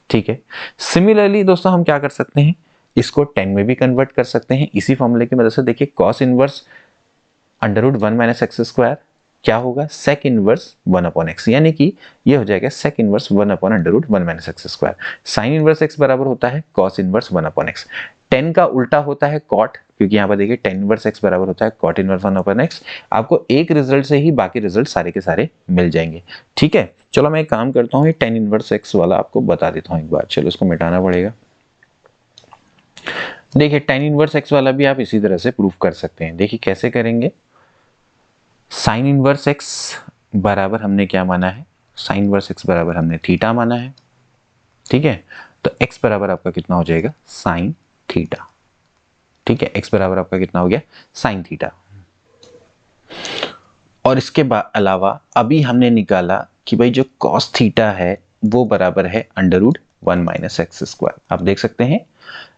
ठीक है। सिमिलरली दोस्तों हम क्या कर सकते हैं, इसको 10 में भी कन्वर्ट कर सकते हैं इसी फॉर्मूले की मदद से। देखिए cos inverse under root 1 minus x square क्या होगा, सेक इनवर्स 1 अपॉन एक्स, यानी कि ये हो जाएगा sec inverse 1 upon under root 1 minus x square. Sine inverse x बराबर होता है कॉस इनवर्स 1 अपॉन एक्स। 10 का उल्टा होता है कॉट, क्योंकि यहाँ पर देखिए tan इनवर्स एक्स बराबर होता है कॉट इनवर्स 1 अपॉन एक्स। आपको एक रिजल्ट से ही बाकी रिजल्ट सारे के सारे मिल जाएंगे, ठीक है। चलो मैं एक काम करता हूँ, ये tan इनवर्स एक्स वाला आपको बता देता हूँ एक बार। चलो इसको मिटाना पड़ेगा। देखिए tan इनवर्स एक्स वाला भी आप इसी तरह से प्रूफ कर सकते हैं। देखिए कैसे करेंगे, साइन इनवर्स एक्स बराबर हमने क्या माना है, साइन इनवर्स एक्स बराबर हमने थीटा माना है, ठीक है। तो x बराबर आपका कितना हो जाएगा, साइन थीटा, ठीक है। x बराबर आपका कितना हो गया, साइन थीटा। और इसके अलावा अभी हमने निकाला कि भाई जो cos थीटा है वो बराबर है under root 1 minus x square. आप देख सकते हैं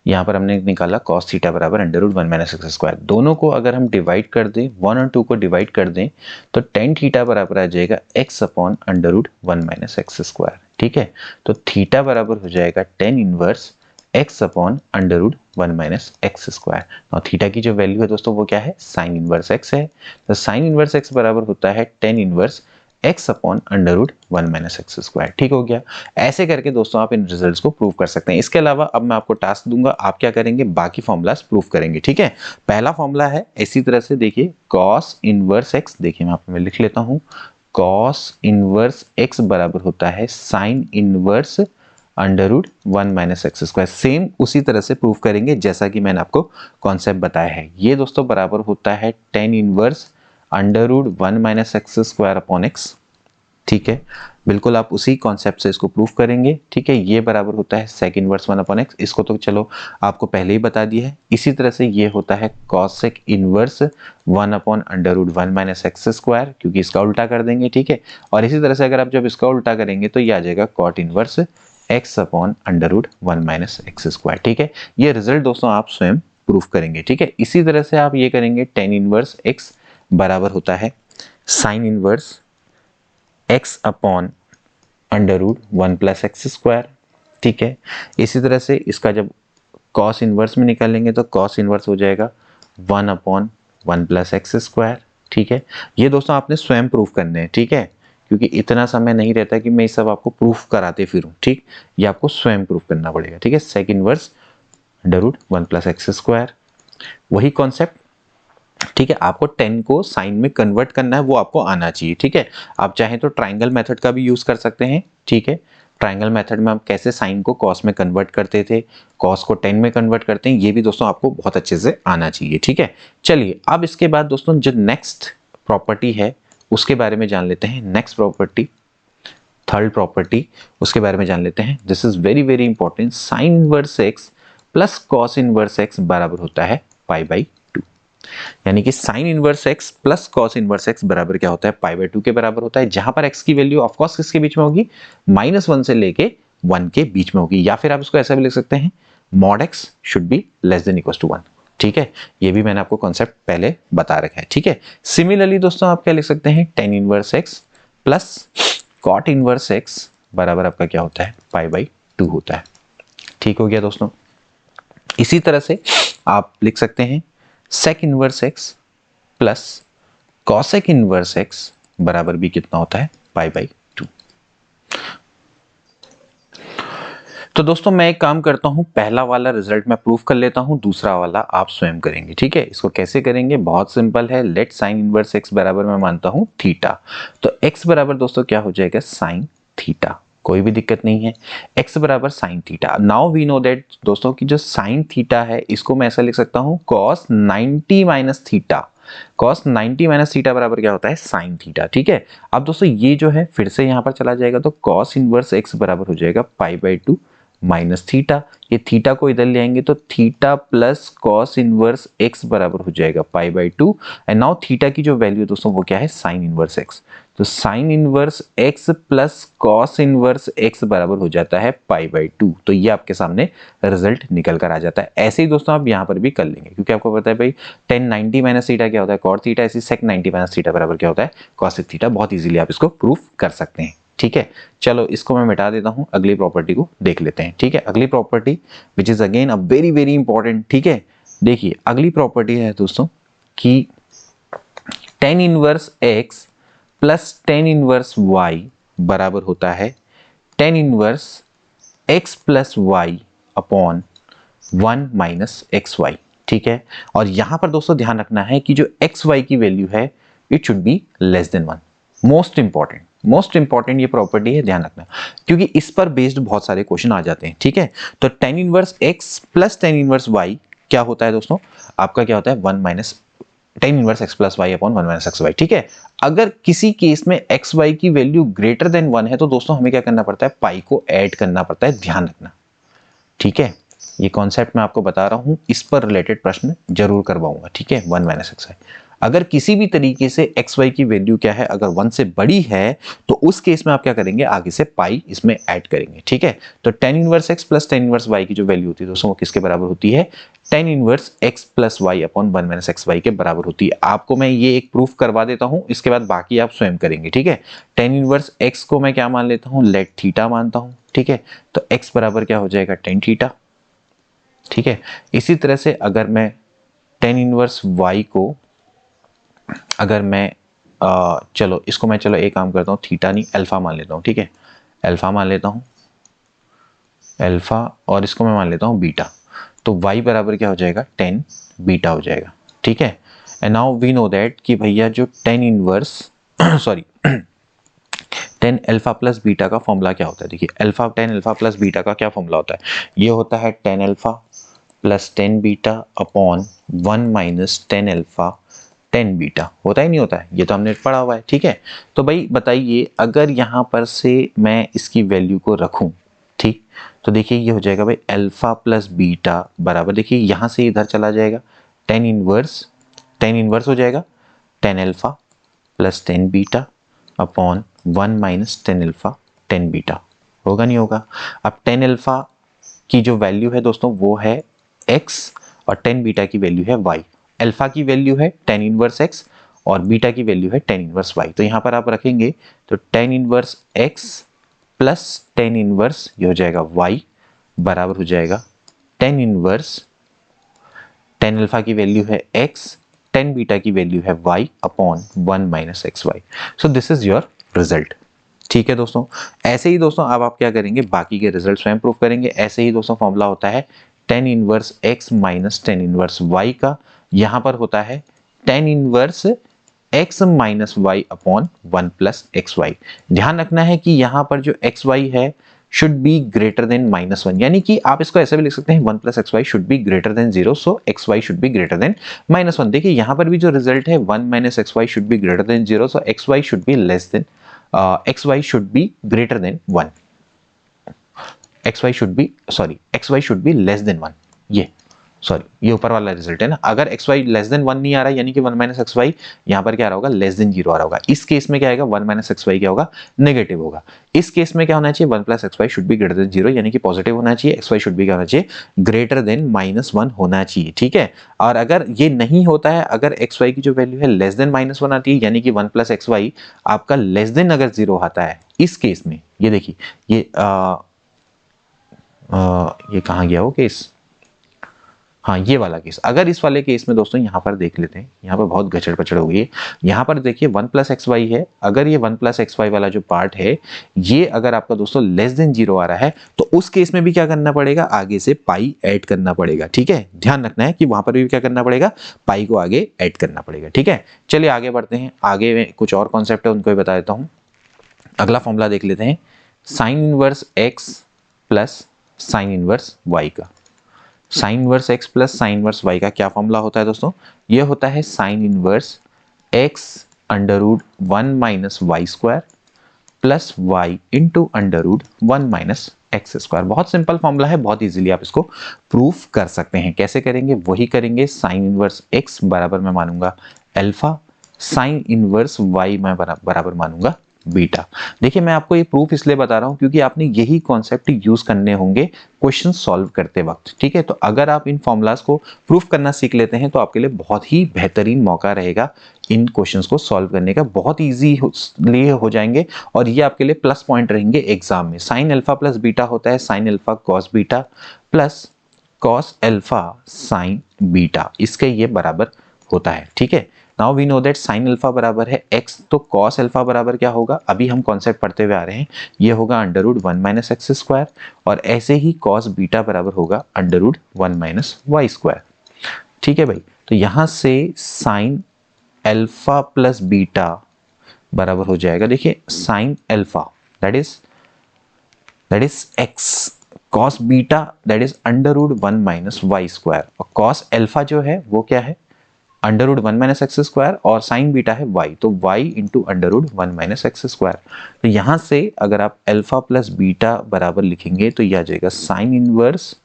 यहाँ पर हमने निकाला cos थीटा बराबर under root 1 minus x square. दोनों को अगर हम डिवाइड कर दें, 1 और 2 को डिवाइड कर दें, तो tan थीटा बराबर आ जाएगा x upon under root 1 minus x square, ठीक है। तो थीटा बराबर हो जाएगा tan inverse x upon under root 1 minus x square. और थीटा की जो वैल्यू है दोस्तों वो क्या है, साइन इनवर्स x है। तो साइन इनवर्स x बराबर होता है tan inverse x upon under root 1 minus x square, ठीक हो गया। ऐसे करके दोस्तों आप इन रिजल्ट्स को प्रूव कर सकते हैं। इसके अलावा अब मैं आपको टास्क दूंगा, आप क्या करेंगे, बाकी फॉर्मूलास प्रूफ करेंगे, ठीक है। पहला फॉर्मूला है इसी तरह से, देखिए cos इनवर्स x, देखिए मैं आप में लिख लेता हूँ, cos इनवर्स x बराबर होता है sine inverse under root 1 minus x square. Same उसी तरह से प्रूफ करेंगे जैसा कि मैंने आपको कॉन्सेप्ट बताया है। ये दोस्तों बराबर होता है tan inverse under root 1 minus x square upon x, ठीक है। बिल्कुल आप उसी कॉन्सेप्ट से इसको प्रूफ करेंगे, ठीक है। ये बराबर होता है सेक इनवर्स 1 अपॉन एक्स, इसको तो चलो आपको पहले ही बता दिया है। इसी तरह से ये होता है cosec inverse 1 upon under root 1 minus x square, क्योंकि इसका उल्टा कर देंगे, ठीक है। और इसी तरह से अगर आप जब इसका उल्टा करेंगे तो ये आ जाएगा cot inverse x upon under root 1 minus x square, ठीक है। ये रिजल्ट दोस्तों आप स्वयं प्रूफ करेंगे, ठीक है। इसी तरह से आप ये करेंगे, tan इनवर्स x बराबर होता है sine inverse x upon under root 1 plus x square, ठीक है। इसी तरह से इसका जब cos इनवर्स में निकालेंगे तो cos इनवर्स हो जाएगा 1 अपॉन 1 प्लस एक्स स्क्वायर, ठीक है। ये दोस्तों आपने स्वयं प्रूफ करने हैं, ठीक है, क्योंकि इतना समय नहीं रहता कि मैं ये सब आपको प्रूफ कराते फिरूं, ठीक। ये आपको स्वयं प्रूफ करना पड़ेगा, ठीक है। Sec inverse under root 1 plus x square, वही कॉन्सेप्ट, ठीक है। आपको 10 को साइन में कन्वर्ट करना है, वो आपको आना चाहिए, ठीक है। आप चाहें तो ट्राइंगल मेथड का भी यूज कर सकते हैं, ठीक है। ट्राइंगल मेथड में हम कैसे साइन को कॉस में कन्वर्ट करते थे, कॉस को 10 में कन्वर्ट करते हैं, ये भी दोस्तों आपको बहुत अच्छे से आना चाहिए, ठीक है। चलिए अब इसके बाद दोस्तों जो नेक्स्ट प्रॉपर्टी है उसके बारे में जान लेते हैं। नेक्स्ट प्रॉपर्टी, थर्ड प्रॉपर्टी, उसके बारे में जान लेते हैं। This is very very important. Sign inverse x plus cos inverse x बराबर होता है पाई बाई 2, यानी कि sign inverse x plus cos inverse x बराबर क्या होता है, पाई बाई 2 के बराबर होता है। जहां पर एक्स की वैल्यू ऑफकोर्स किसके बीच में होगी, -1 से लेके 1 के बीच में होगी, या फिर आप इसको ऐसा भी लिख सकते हैं, mod x should be less than equal to 1, ठीक है। ये भी मैंने आपको कॉन्सेप्ट पहले बता रखा है, ठीक है। सिमिलरली दोस्तों आप क्या लिख सकते हैं, tan inverse x plus cot inverse x बराबर आपका क्या होता है, पाई बाई 2 होता है, ठीक हो गया दोस्तों। इसी तरह से आप लिख सकते हैं sec inverse x plus cosec inverse x बराबर भी कितना होता है, पाई बाई 2। तो दोस्तों मैं एक काम करता हूं, पहला वाला रिजल्ट मैं प्रूफ कर लेता हूं, दूसरा वाला आप स्वयं करेंगे, ठीक है। इसको कैसे करेंगे, बहुत सिंपल है। लेट साइन इनवर्स एक्स बराबर मैं मानता हूं थीटा, तो एक्स बराबर दोस्तों क्या हो जाएगा, साइन थीटा, कोई भी दिक्कत नहीं है। x बराबर साइन theta. Now we know that दोस्तों कि जो साइन थीटा है इसको मैं ऐसा लिख सकता हूं, cos 90 minus theta, cos 90 minus theta बराबर क्या होता है, साइन थीटा, ठीक है। अब दोस्तों ये जो है फिर से यहां पर चला जाएगा, तो cos इनवर्स x बराबर हो जाएगा पाई बाई 2 माइनस थीटा। ये थीटा को इधर ले आएंगे तो theta plus cos inverse x बराबर हो जाएगा pi by 2। And now theta की जो वैल्यू दोस्तों वो क्या है, साइन इनवर्स एक्स, तो sine inverse x plus cos inverse x बराबर हो जाता है पाई बाई 2। तो ये आपके सामने रिजल्ट निकल कर आ जाता है। ऐसे ही दोस्तों आप यहाँ पर भी कर लेंगे, क्योंकि आपको पता है भाई tan 90 माइनस थीटा क्या होता है, कॉट थीटा, ऐसी सेक 90 माइनस थीटा बराबर क्या होता है, कॉसेक थीटा। बहुत इजीली आप इसको प्रूफ कर सकते हैं, ठीक है, चलो इसको मैं मिटा देता हूं, अगली प्रॉपर्टी को देख लेते हैं। ठीक है, अगली property which is again a very very important. ठीक है, देखिए अगली प्रॉपर्टी है दोस्तों कि tan inverse x plus tan inverse y बराबर होता है tan inverse x plus y upon 1 minus x y. ठीक है, और यहां पर दोस्तों ध्यान रखना है कि जो एक्स वाई की वैल्यू है it should be less then 1। Most important ये प्रॉपर्टी है, ध्यान रखना, क्योंकि इस पर बेस्ड बहुत सारे क्वेश्चन आ जाते हैं। ठीक है, तो tan inverse x plus tan inverse y क्या होता है दोस्तों, आपका क्या होता है 1 minus tan inverse x plus y upon 1 minus x y. ठीक है, अगर किसी केस में एक्स वाई की वैल्यू ग्रेटर देन 1 है तो दोस्तों हमें क्या करना पड़ता है, पाई को ऐड करना पड़ता है, ध्यान रखना। ठीक है, ये कॉन्सेप्ट मैं आपको बता रहा हूं, इस पर रिलेटेड प्रश्न जरूर करवाऊंगा। ठीक है, 1 माइनस एक्स वाई, अगर किसी भी तरीके से एक्स वाई की वैल्यू क्या है, अगर 1 से बड़ी है तो उस केस में आप क्या करेंगे, आगे से पाई इसमें ऐड करेंगे। ठीक है, तो tan inverse x plus tan inverse y की जो वैल्यू होती है दोस्तों वो किसके बराबर होती है, tan inverse x plus y upon 1 minus x y के बराबर होती है। आपको मैं ये एक प्रूफ करवा देता हूं, इसके बाद बाकी आप स्वयं करेंगे। ठीक है, tan इनवर्स x को मैं क्या मान लेता हूं, लेट थीटा मानता हूं। ठीक है, तो x बराबर क्या हो जाएगा, tan थीटा। ठीक है, इसी तरह से अगर मैं tan इनवर्स y को अगर मैं चलो इसको मैं एक काम करता हूँ, थीटा नहीं अल्फा मान लेता हूँ। ठीक है, अल्फा मान लेता हूँ, अल्फा, और इसको मैं मान लेता हूँ बीटा, तो y बराबर क्या हो जाएगा, tan बीटा हो जाएगा। ठीक है, and now we know that कि भैया जो tan inverse sorry tan alpha plus beta का फॉर्मूला क्या होता है, देखिए alpha tan alpha plus beta का क्या फॉर्मूला होता है, ये होता है tan alpha plus tan beta upon 1 minus tan alpha tan beta, होता ही नहीं होता है, ये तो हमने पढ़ा हुआ है। ठीक है, तो भाई बताइए अगर यहां पर से मैं इसकी वैल्यू को रखूं, ठीक, तो देखिए ये हो जाएगा भाई अल्फा प्लस बीटा बराबर, देखिए यहां से इधर चला जाएगा tan इनवर्स हो जाएगा tan alpha plus tan beta upon 1 minus tan alpha tan beta, होगा नहीं होगा। अब tan अल्फा की जो वैल्यू है दोस्तों वो है x और tan बीटा की वैल्यू है y। अल्फा की वैल्यू है tan इनवर्स x और बीटा की वैल्यू है tan इनवर्स y, तो यहां पर आप रखेंगे तो tan inverse x plus tan inverse ये हो जाएगा y बराबर हो जाएगा tan इनवर्स tan अल्फा की वैल्यू है x, tan बीटा की वैल्यू है y upon 1 minus x y. So this is your result. ठीक है दोस्तों, ऐसे ही दोस्तों अब आप क्या करेंगे, बाकी के रिजल्ट स्वयं प्रूफ करेंगे। ऐसे ही दोस्तों फॉर्मूला होता है tan inverse x minus tan inverse y का, यहां पर होता है tan inverse x minus y upon 1 plus x y. ध्यान रखना है कि यहां पर जो एक्स वाई है शुड बी ग्रेटर देन -1, यानी कि आप इसको ऐसे भी लिख सकते हैं 1 plus x y should be greater than 0, so x y should be greater than -1। देखिए यहां पर भी जो रिजल्ट है 1 minus x y should be greater than 0, so x y should be less then xy should be greater than 1, xy should be less than 1, ये ऊपर वाला result है ना। अगर xy लेस देन 1 नहीं आ रहा यानी कि 1 माइनस एक्स वाई यहाँ पर क्या होगा, लेस देन 0 आ रहा होगा। इस केस में क्या आएगा, 1 माइनस एक्स वाई क्या होगा, नेगेटिव होगा। इस केस में क्या होना चाहिए, 1 plus x y should be greater than 0, यानी कि पॉजिटिव होना चाहिए। एक्स वाई शुड बी क्या होना चाहिए, ग्रेटर देन -1 होना चाहिए। ठीक है, और अगर ये नहीं होता है, अगर एक्स वाई की जो वैल्यू है लेस देन -1 आती है, यानी कि 1 प्लस एक्स वाई आपका लेस देन अगर 0 आता है, इस केस में ये देखिए ये कहाँ गया वो केस, हाँ ये वाला केस। अगर इस वाले केस में दोस्तों यहाँ पर देख लेते हैं, यहाँ पर बहुत गचड़ पचड़ हो गई है। यहाँ पर देखिए 1 प्लस एक्स वाई है, अगर ये 1 प्लस एक्स वाई वाला जो पार्ट है ये अगर आपका दोस्तों लेस देन 0 आ रहा है तो उस केस में भी क्या करना पड़ेगा, आगे से पाई ऐड करना पड़ेगा। ठीक है, ध्यान रखना है कि वहां पर भी क्या करना पड़ेगा, पाई को आगे ऐड करना पड़ेगा। ठीक है, चलिए आगे बढ़ते हैं। आगे में कुछ और कॉन्सेप्ट है उनको भी बता देता हूँ। अगला फॉर्मूला देख लेते हैं, sine inverse x plus sine inverse y का। Sine inverse x plus sine inverse y का क्या फॉर्मूला होता है दोस्तों, ये होता है sine inverse x under root 1 minus y square plus y into under root 1 minus x square. बहुत सिंपल फॉर्मूला है, बहुत इजीली आप इसको प्रूफ कर सकते हैं। कैसे करेंगे, वही करेंगे। साइन इनवर्स एक्स बराबर मैं मानूंगा अल्फा, साइन इनवर्स वाई मैं बराबर मानूंगा बीटा। देखिए मैं आपको ये प्रूफ इसलिए बता रहा हूँ क्योंकि आपने यही कॉन्सेप्ट यूज करने होंगे क्वेश्चन सॉल्व करते वक्त, ठीक है। तो अगर आप इन फॉर्मूलाज को प्रूफ करना सीख लेते हैं तो आपके लिए बहुत ही बेहतरीन मौका रहेगा इन क्वेश्चंस को सॉल्व करने का, बहुत ईजी हो जाएंगे और ये आपके लिए प्लस पॉइंट रहेंगे एग्जाम में। साइन अल्फा प्लस बीटा होता है sine alpha cos beta plus cos alpha sine beta, इसके ये बराबर होता है, ठीक है। Now we know that sine alpha बराबर है x, तो कॉस अल्फा बराबर क्या होगा, अभी हम कॉन्सेप्ट पढ़ते हुए आ रहे हैं, ये होगा under root 1 minus x square, और ऐसे ही कॉस बीटा बराबर होगा under root 1 minus y square, ठीक है भाई। तो यहां से साइन अल्फा प्लस बीटा बराबर हो जाएगा, देखिए sine alpha that is x, cos beta that is under root 1 minus y square, और कॉस अल्फा जो है वो क्या है under root 1 minus x square, और साइन बीटा है y, तो y into under root 1 minus x square. तो यहां से अगर आप अल्फा प्लस बीटा बराबर लिखेंगे तो यह आ जाएगा साइन इनवर्स,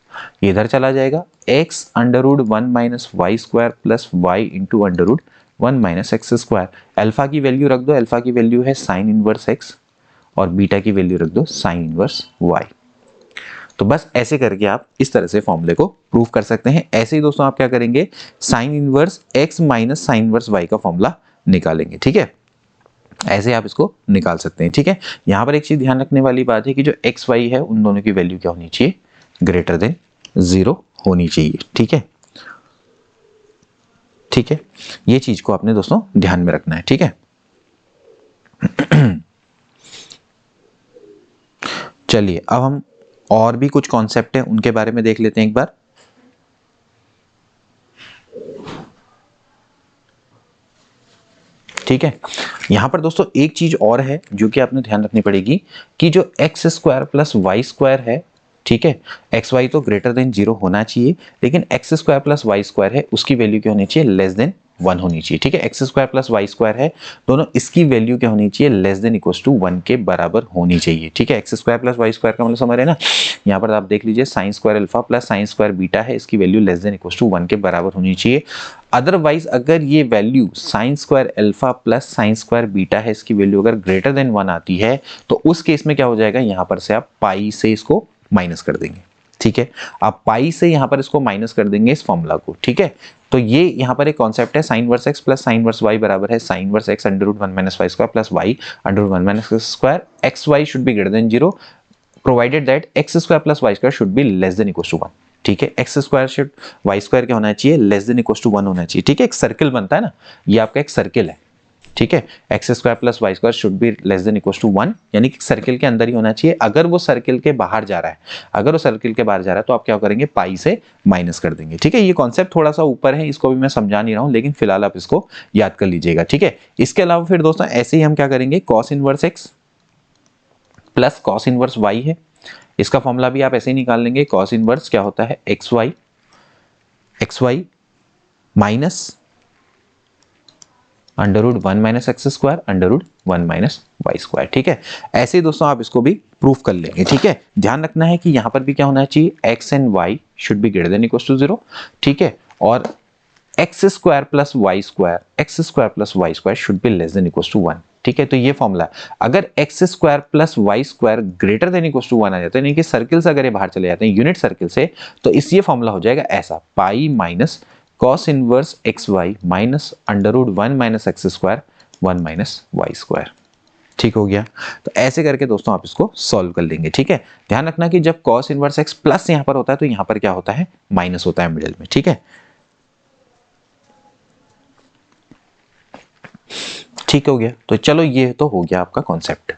ये इधर चला जाएगा x under root 1 minus y square plus y into under root 1 minus x square. Alpha की वैल्यू रख दो, अल्फा की वैल्यू है साइन इनवर्स x, और बीटा की वैल्यू रख दो साइन इनवर्स y। तो बस ऐसे करके आप इस तरह से फॉर्मूले को प्रूव कर सकते हैं। ऐसे ही दोस्तों आप क्या करेंगे, sign inverse x minus sine inverse y का फॉर्मूला निकालेंगे, ठीक है। ऐसे आप इसको निकाल सकते हैं, ठीक है। यहां पर एक चीज ध्यान रखने वाली बात है कि जो x y है उन दोनों की वैल्यू क्या होनी चाहिए, ग्रेटर देन 0 होनी चाहिए, ठीक है। ठीक है, ये चीज को आपने दोस्तों ध्यान में रखना है, ठीक है। चलिए अब हम और भी कुछ कॉन्सेप्ट है उनके बारे में देख लेते हैं एक बार। ठीक है, यहां पर दोस्तों एक चीज और है जो कि आपने ध्यान रखनी पड़ेगी कि जो x square plus y square है, ठीक है, एक्स वाई तो ग्रेटर देन 0 होना चाहिए, लेकिन x square plus y square है उसकी वैल्यू क्या होनी चाहिए, लेस देन 1 होनी चाहिए, ठीक है। X square plus y square है, दोनों इसकी वैल्यू क्या होनी चाहिए, लेस देन इक्वल टू 1 के बराबर होनी चाहिए, ठीक है। X square plus y square का मतलब समझ रहे हैं ना, यहाँ पर आप देख लीजिए sine square alpha plus sine square beta है, इसकी value less than equal to 1 के बराबर होनी चाहिए। अदरवाइज अगर ये value sine square alpha plus sine square beta है, इसकी वैल्यू अगर ग्रेटर देन 1 आती है तो उस केस में क्या हो जाएगा, यहां पर से आप पाई से इसको माइनस कर देंगे, ठीक है। आप पाई से यहां पर इसको माइनस कर देंगे इस फॉर्मूला को, ठीक है। तो ये यहां पर एक कॉन्सेप्ट है, sine inverse x plus sine inverse y बराबर है sine inverse x under root 1 minus y square plus y under root 1 minus x square, x y should be greater than 0 provided that x square plus y square should be less than equal to 1, ठीक है। X square should y square क्या होना चाहिए, less than equal to 1 होना चाहिए, ठीक है। एक सर्किल बनता है ना, ये आपका एक सर्किल है, ठीक है। X square plus y square should be less than equal to 1, यानी कि सर्किल के अंदर ही होना चाहिए। अगर वो सर्किल के बाहर जा रहा है, अगर वो सर्किल के बाहर जा रहा है तो आप क्या करेंगे, पाई से माइनस कर देंगे, ठीक है। ये कॉन्सेप्ट थोड़ा सा ऊपर है, इसको भी मैं समझा नहीं रहा हूं, लेकिन फिलहाल आप इसको याद कर लीजिएगा, ठीक है। इसके अलावा फिर दोस्तों ऐसे ही हम क्या करेंगे, cos inverse x plus cos inverse y है, इसका फॉर्मूला भी आप ऐसे ही निकाल लेंगे। कॉस इनवर्स क्या होता है, x y minus under root 1 minus x square under root 1 minus y square, ठीक है। ऐसे ही दोस्तों आप इसको भी प्रूफ कर लेंगे, ठीक है। ध्यान रखना है कि यहां पर भी क्या होना चाहिए, x and y should be greater than equal to 0, ठीक है। और x square plus y square should be less than equal to 1, ठीक है। तो ये फॉर्मूला, अगर x square plus y square greater than equal to 1 आ जाता है, यानी कि सर्किल से अगर ये बाहर चले जाते हैं यूनिट सर्किल से, तो इस ये फॉर्मूला हो जाएगा ऐसा, pi minus cos inverse x y minus under root 1 minus x square 1 minus y square, ठीक हो गया। तो ऐसे करके दोस्तों आप इसको सॉल्व कर लेंगे, ठीक है। ध्यान रखना कि जब कॉस इनवर्स एक्स प्लस यहां पर होता है तो यहां पर क्या होता है, माइनस होता है मिडिल में, ठीक है। ठीक हो गया, तो चलो ये तो हो गया आपका कॉन्सेप्ट।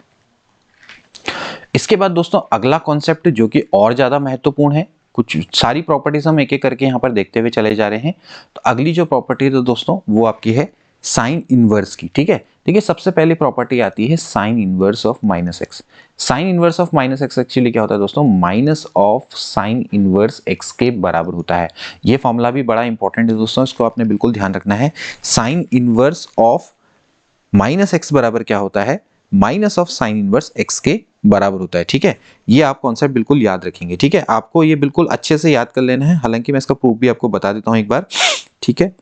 इसके बाद दोस्तों अगला कॉन्सेप्ट जो कि और ज्यादा महत्वपूर्ण है, कुछ सारी प्रॉपर्टीज हम एक एक करके यहां पर देखते हुए चले जा रहे हैं। तो अगली जो प्रॉपर्टी है दोस्तों वो आपकी है साइन इनवर्स की, ठीक है। देखिए सबसे पहली प्रॉपर्टी आती है sine inverse of minus x. Sine inverse of minus x actually क्या होता है दोस्तों, minus of sine inverse x के बराबर होता है। ये फॉर्मूला भी बड़ा इंपॉर्टेंट है दोस्तों, इसको आपने बिल्कुल ध्यान रखना है। Sine inverse of minus x बराबर क्या होता है, minus of sine inverse x के बराबर होता है, ठीक है। ये आप कॉन्सेप्ट बिल्कुल याद रखेंगे, ठीक है। आपको ये बिल्कुल अच्छे से याद कर लेना है, हालांकि मैं इसका प्रूफ भी आपको बता देता हूं एक बार, ठीक है।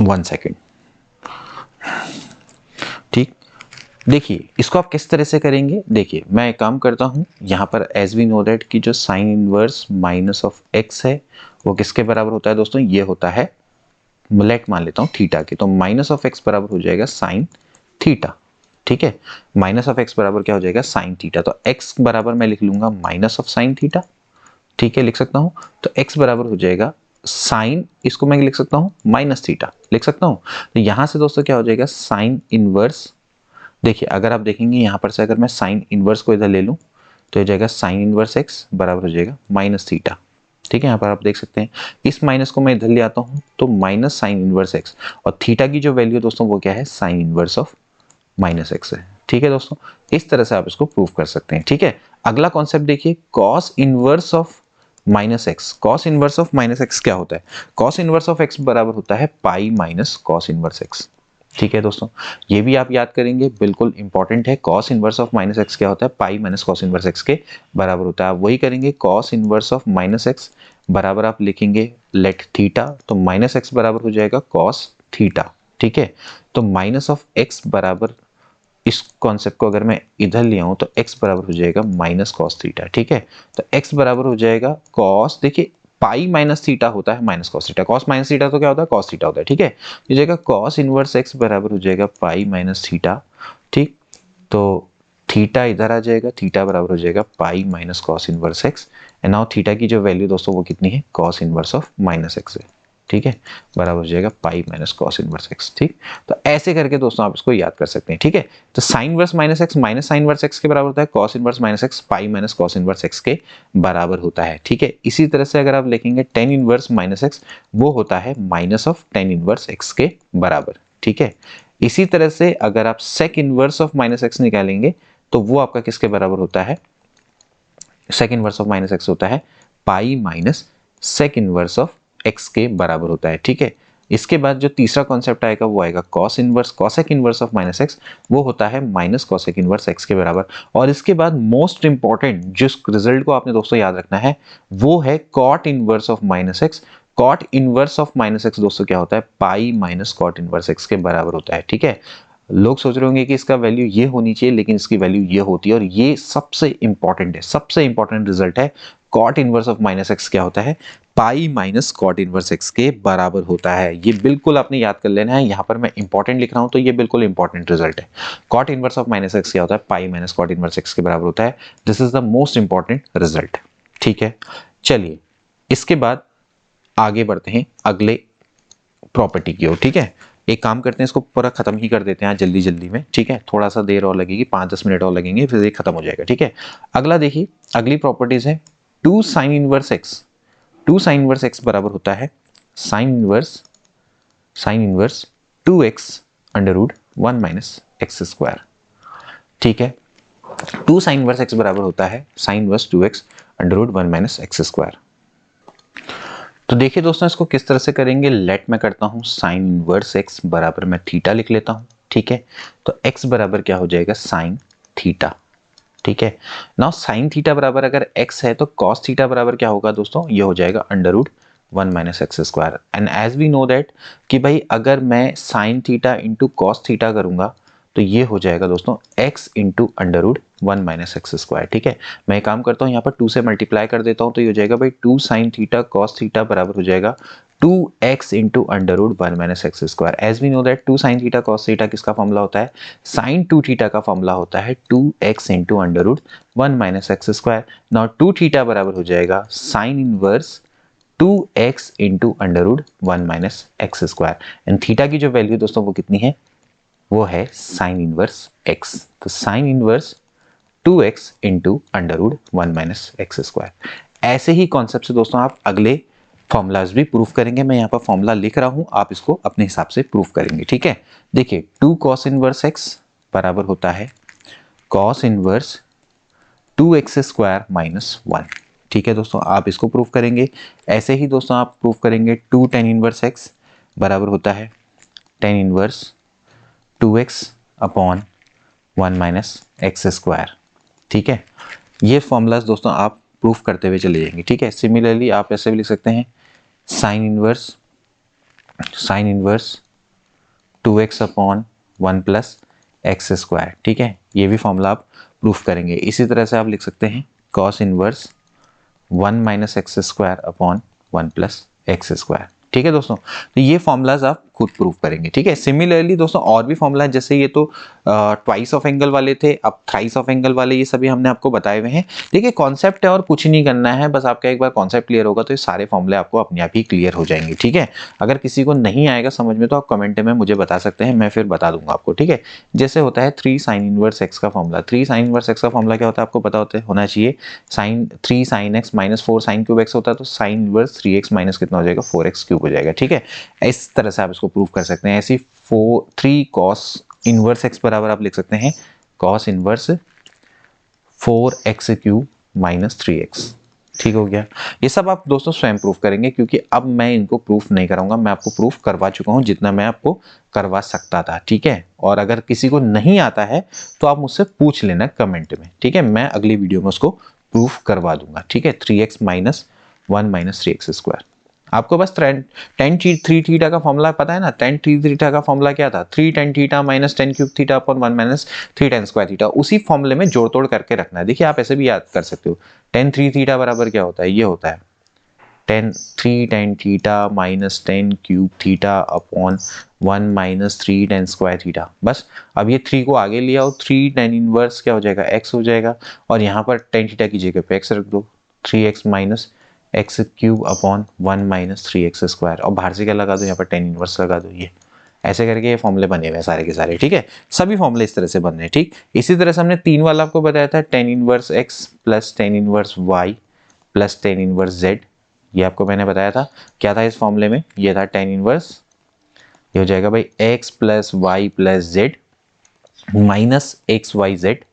1 सेकेंड, ठीक। देखिए इसको आप किस तरह से करेंगे, देखिए मैं एक काम करता हूँ, यहाँ पर एज वी नो दैट कि जो sine inverse minus of x है वो किसके बराबर होता है दोस्तों, ये होता है, लेट मान लेता हूँ थीटा के, तो माइनस ऑफ एक्स बराबर हो जाएगा साइन थीटा। ठीक है, माइनस ऑफ एक्स बराबर क्या हो जाएगा, साइन थीटा। तो एक्स बराबर मैं लिख लूंगा माइनस ऑफ साइन थीटा। ठीक है, लिख सकता हूँ। तो एक्स बराबर हो जाएगा साइन, इसको मैं लिख सकता हूँ माइनस थीटा, लिख सकता हूँ। तो यहां से दोस्तों क्या हो जाएगा, साइन इनवर्स, देखिए अगर आप देखेंगे यहाँ पर से अगर मैं साइन इनवर्स को इधर ले लूँ तो हो जाएगा साइन इनवर्स एक्स बराबर हो जाएगा माइनस थीटा। ठीक है, यहाँ पर आप देख सकते हैं इस माइनस को मैं इधर ले आता हूँ तो माइनस साइन इनवर्स एक्स, और थीटा की जो वैल्यू दोस्तों वो क्या है, sine inverse of minus x है। ठीक है दोस्तों, इस तरह से आप इसको प्रूव कर सकते हैं। ठीक है, अगला कॉन्सेप्ट देखिए, cos inverse of minus x. Cos inverse of minus x क्या होता है, कॉस इनवर्स ऑफ एक्स बराबर होता है pi minus cos inverse x. ठीक है दोस्तों, ये भी आप याद करेंगे, बिल्कुल इंपॉर्टेंट है। Cos inverse of minus x क्या होता है, pi minus cos inverse x के बराबर होता है। आप वही करेंगे, cos inverse of minus x बराबर आप लिखेंगे लेट थीटा, तो माइनस एक्स बराबर हो जाएगा कॉस थीटा। ठीक है, तो माइनस ऑफ एक्स बराबर, इस कॉन्सेप्ट को अगर मैं इधर ले आऊं तो x बराबर हो जाएगा माइनस कॉस थीटा। ठीक है, तो x बराबर हो जाएगा कॉस, देखिए पाई माइनस थीटा होता है minus cos theta, cos minus theta तो क्या होता है, कॉस थीटा होता है। ठीक है, हो जाएगा कॉस इनवर्स x बराबर हो जाएगा पाई माइनस थीटा। ठीक, तो थीटा इधर आ जाएगा, थीटा बराबर हो जाएगा पाई minus cos inverse x. And now theta की जो वैल्यू दोस्तों वो कितनी है, cos inverse of minus x है। ठीक है, बराबर हो जाएगा पाई माइनस कॉस इनवर्स एक्स। ठीक, तो ऐसे करके दोस्तों आप इसको याद कर सकते हैं। ठीक है, तो sine inverse minus x minus sign inverse x के बराबर होता है, कॉस इनवर्स माइनस एक्स पाई माइनस कॉस इनवर्स एक्स के बराबर होता है। ठीक है, इसी तरह से अगर आप लिखेंगे टेन इनवर्स माइनस एक्स, वो होता है minus of tan inverse x के बराबर। ठीक है, इसी तरह से अगर आप sec inverse of minus x निकालेंगे तो वो आपका किसके बराबर होता है, sec inverse of minus x होता है pi minus sec inverse of x के बराबर होता है। ठीक है, इसके बाद जो तीसरा कॉन्सेप्ट आएगा वो आएगा cos inverse, cosec inverse of minus x, वो होता है माइनस कॉसेक इनवर्स एक्स के बराबर। और इसके बाद मोस्ट इंपॉर्टेंट जिस रिजल्ट को आपने दोस्तों याद रखना है वो है cot inverse of minus x. Cot inverse of minus x दोस्तों क्या होता है, pi minus cot inverse x के बराबर होता है। ठीक है, लोग सोच रहे होंगे कि इसका वैल्यू ये होनी चाहिए, लेकिन इसकी वैल्यू ये होती है, और ये सबसे इंपॉर्टेंट है, सबसे इंपॉर्टेंट रिजल्ट है। Cot inverse of minus x क्या होता है, pi minus cot inverse x के बराबर होता है। ये बिल्कुल आपने याद कर लेना है, यहां पर मैं इंपॉर्टेंट लिख रहा हूं तो ये बिल्कुल इंपॉर्टेंट रिजल्ट है। Cot inverse of minus x क्या होता है, pi minus cot inverse x के बराबर होता है। This is the most important result. ठीक है, चलिए इसके बाद आगे बढ़ते हैं अगले प्रॉपर्टी की ओर। ठीक है, एक काम करते हैं, इसको पूरा खत्म ही कर देते हैं आज जल्दी जल्दी में। ठीक है, थोड़ा सा देर और लगेगी, 5-10 मिनट और लगेंगे, फिर ये खत्म हो जाएगा। ठीक है, अगला देखिए, अगली प्रॉपर्टीज है two sine inverse x. Two sine inverse x बराबर होता है sine inverse 2x under root 1 minus x square. ठीक है, टू साइन इनवर्स एक्स बराबर होता है sine inverse 2x under root 1 minus x square. तो देखिए दोस्तों, इसको किस तरह से करेंगे, लेट मैं करता हूं साइन इनवर्स एक्स बराबर मैं थीटा लिख लेता हूं। ठीक है, तो x बराबर क्या हो जाएगा, साइन थीटा। ठीक है, नाउ साइन थीटा बराबर अगर x है तो cos थीटा बराबर क्या होगा दोस्तों, ये हो जाएगा under root 1 minus x square. And as we know that कि भाई अगर मैं sine theta into cos theta करूंगा तो ये हो जाएगा दोस्तों x into under root 1 minus x square. ठीक है, मैं काम करता हूँ यहाँ पर 2 से मल्टीप्लाई कर देता हूँ, तो ये हो जाएगा भाई 2 साइन थीटा कॉस थीटा बराबर हो जाएगा 2x into under root 1 minus x square. As we know that 2 sine theta cos theta किसका फॉर्मूला होता है, साइन 2 थीटा का फॉर्मूला होता है 2x into under root 1 minus x square. Now 2 theta बराबर हो जाएगा sine inverse 2x into under root 1 minus x square. And theta की जो वैल्यू दोस्तों वो कितनी है, वो है साइन इनवर्स x। तो sine inverse 2x into under root 1 minus x square. ऐसे ही कॉन्सेप्ट से दोस्तों आप अगले फॉर्मूलाज भी प्रूफ करेंगे। मैं यहाँ पर फॉर्मूला लिख रहा हूं, आप इसको अपने हिसाब से प्रूफ करेंगे। ठीक है, देखिए 2 cos इनवर्स x बराबर होता है cos inverse 2x square minus 1। ठीक है दोस्तों, आप इसको प्रूफ करेंगे। ऐसे ही दोस्तों आप प्रूफ करेंगे 2 tan इनवर्स x बराबर होता है tan inverse 2x upon 1 minus x square. ठीक है, ये फॉर्मूलाज दोस्तों आप प्रूफ करते हुए चले जाएंगे। ठीक है, सिमिलरली आप ऐसे भी लिख सकते हैं sine inverse 2x upon 1 plus x square. ठीक है, ये भी फॉर्मूला आप प्रूफ करेंगे। इसी तरह से आप लिख सकते हैं cos inverse 1 minus x square upon 1 plus x square. ठीक है दोस्तों, तो ये फॉर्मूलाज आप खुद प्रूफ करेंगे। ठीक है, सिमिलरली दोस्तों और भी फॉर्मूला, जैसे ये तो ट्वाइस ऑफ एंगल वाले थे, अब थ्राइस ऑफ एंगल वाले, ये सभी हमने आपको बताए हुए हैं। देखिए कॉन्सेप्ट है और कुछ नहीं करना है, बस आपका एक बार कॉन्सेप्ट क्लियर होगा तो ये सारे फॉर्मूले आपको अपने आप ही क्लियर हो जाएंगे। ठीक है, अगर किसी को नहीं आएगा समझ में तो आप कमेंट में मुझे बता सकते हैं, मैं फिर बता दूंगा आपको। ठीक है, जैसे होता है 3 साइन इनवर्स एक्स का फॉर्मूला। 3 साइन इनवर्स एक्स का फॉर्मूला क्या होता है आपको पता होना चाहिए, sine 3 sine x minus 4 sine cube x होता है, तो साइन इनवर्स 3x माइनस कितना हो जाएगा 4x क्यूब हो जाएगा। ठीक है, इस तरह से आप इसको प्रूव कर सकते हैं। ऐसी 3 कॉस इनवर्स एक्स बराबर आप लिख सकते हैं cos inverse 4x cube minus 3x। ठीक हो गया, ये सब आप दोस्तों स्वयं प्रूफ करेंगे, क्योंकि अब मैं इनको प्रूफ नहीं कराऊंगा, मैं आपको प्रूफ करवा चुका हूं जितना मैं आपको करवा सकता था। ठीक है, और अगर किसी को नहीं आता है तो आप मुझसे पूछ लेना कमेंट में। ठीक है, मैं अगली वीडियो में उसको प्रूफ करवा दूंगा। ठीक है, 3x minus 1 minus 3x square. आपको बस tan 3 थीटा का फॉर्मूला पता है ना, tan 3 थीटा का फॉर्मूला क्या था, 3 tan theta minus tan cube theta upon 1 minus 3 tan square theta. उसी फॉर्मूले में जोड़ तोड़ करके रखना है। देखिए आप ऐसे भी याद कर सकते हो, tan 3 थीटा बराबर क्या होता है, ये होता है tan 3 tan theta minus tan cube theta upon 1 minus 3 tan square theta. बस अब ये 3 को आगे लिया और 3 tan इनवर्स क्या हो जाएगा, x हो जाएगा, और यहाँ पर tan थीटा की जगह पे x रख दो, 3x minus x cube upon 1 minus 3x square, और बाहर से क्या लगा दो, यहाँ पर tan इनवर्स लगा दो। ये ऐसे करके ये फॉर्मूले बने हुए हैं सारे के सारे। ठीक है, सभी फॉर्मूले इस तरह से बन रहे हैं। ठीक, इसी तरह से हमने 3 वाला आपको बताया था, tan inverse x plus tan inverse y plus tan inverse z। ये आपको मैंने बताया था क्या था इस फॉर्मूले में, ये था tan इनवर्स, ये हो जाएगा भाई x plus y plus z minus x y z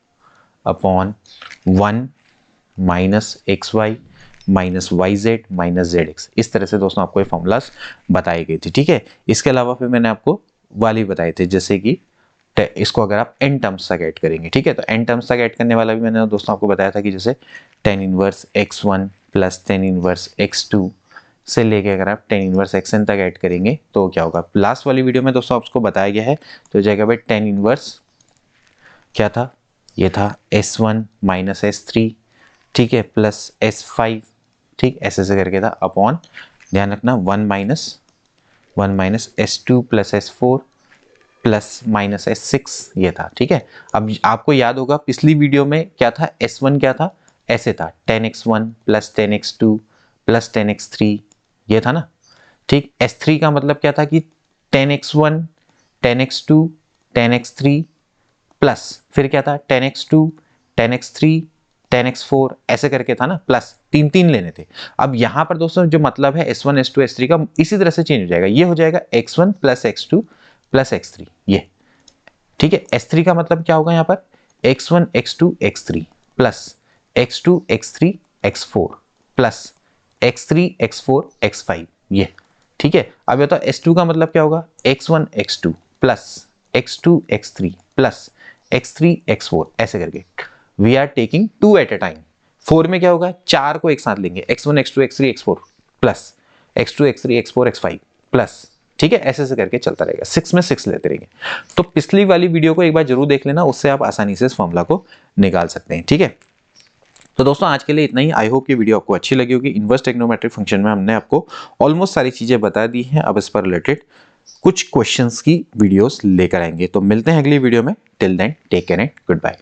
upon 1 minus x y minus y z minus z x. इस तरह से दोस्तों आपको ये फॉर्मूलाज बताई गई थी। ठीक है, इसके अलावा फिर मैंने आपको वाले बताए थे, जैसे कि इसको अगर आप n टर्म्स तक ऐड करेंगे। ठीक है, तो n टर्म्स तक ऐड करने वाला भी मैंने दोस्तों आपको बताया था कि जैसे tan inverse x1 plus tan inverse x2 से लेके अगर आप tan इनवर्स xn तक ऐड करेंगे तो क्या होगा। लास्ट वाली वीडियो में दोस्तों आपको बताया गया है, तो जाएगा भाई tan इनवर्स क्या था, ये था s1 माइनस s3। ठीक है, प्लस s5। ठीक, ऐसे से करके था अपॉन, ध्यान रखना 1 minus s2 plus s4 plus minus s6 ये था। ठीक है, अब आपको याद होगा पिछली वीडियो में क्या था, s1 क्या था, ऐसे था tan x1 plus tan x2 plus tan x3, ये था ना। ठीक, s3 का मतलब क्या था कि tan x1 tan x2 tan x3 plus फिर क्या था tan x2 tan x3 tan x4 ऐसे करके था ना, प्लस 3 लेने थे। अब यहां पर दोस्तों जो मतलब है s1 s2 s3 का इसी तरह से चेंज हो जाएगा, ये हो जाएगा x1 plus x2 plus x3 ये। ठीक है, s3 का मतलब क्या होगा यहाँ पर x1 x2 x3 plus x2 x3 x4 plus x3 x4 x5 ये। ठीक है, अब ये तो s2 का मतलब क्या होगा x1 x2 plus x2 x3 plus x3 x4 ऐसे करके we are taking 2 at a time. 4 में क्या होगा, 4 को एक साथ लेंगे x1 x2 x3 x4 plus x2 x3 x4 x5 plus. ठीक है, ऐसे से करके चलता रहेगा, 6 में 6 लेते रहेंगे। तो पिछली वाली वीडियो को एक बार जरूर देख लेना, उससे आप आसानी से इस फॉर्मूला को निकाल सकते हैं। ठीक है, तो दोस्तों आज के लिए इतना ही। आई होप कि वीडियो आपको अच्छी लगी होगी। इनवर्स ट्रिग्नोमेट्रिक फंक्शन में हमने आपको ऑलमोस्ट सारी चीजें बता दी हैं, अब इस पर रिलेटेड कुछ क्वेश्चंस की वीडियोस लेकर आएंगे। तो मिलते हैं अगली वीडियो में, till then take care and good bye.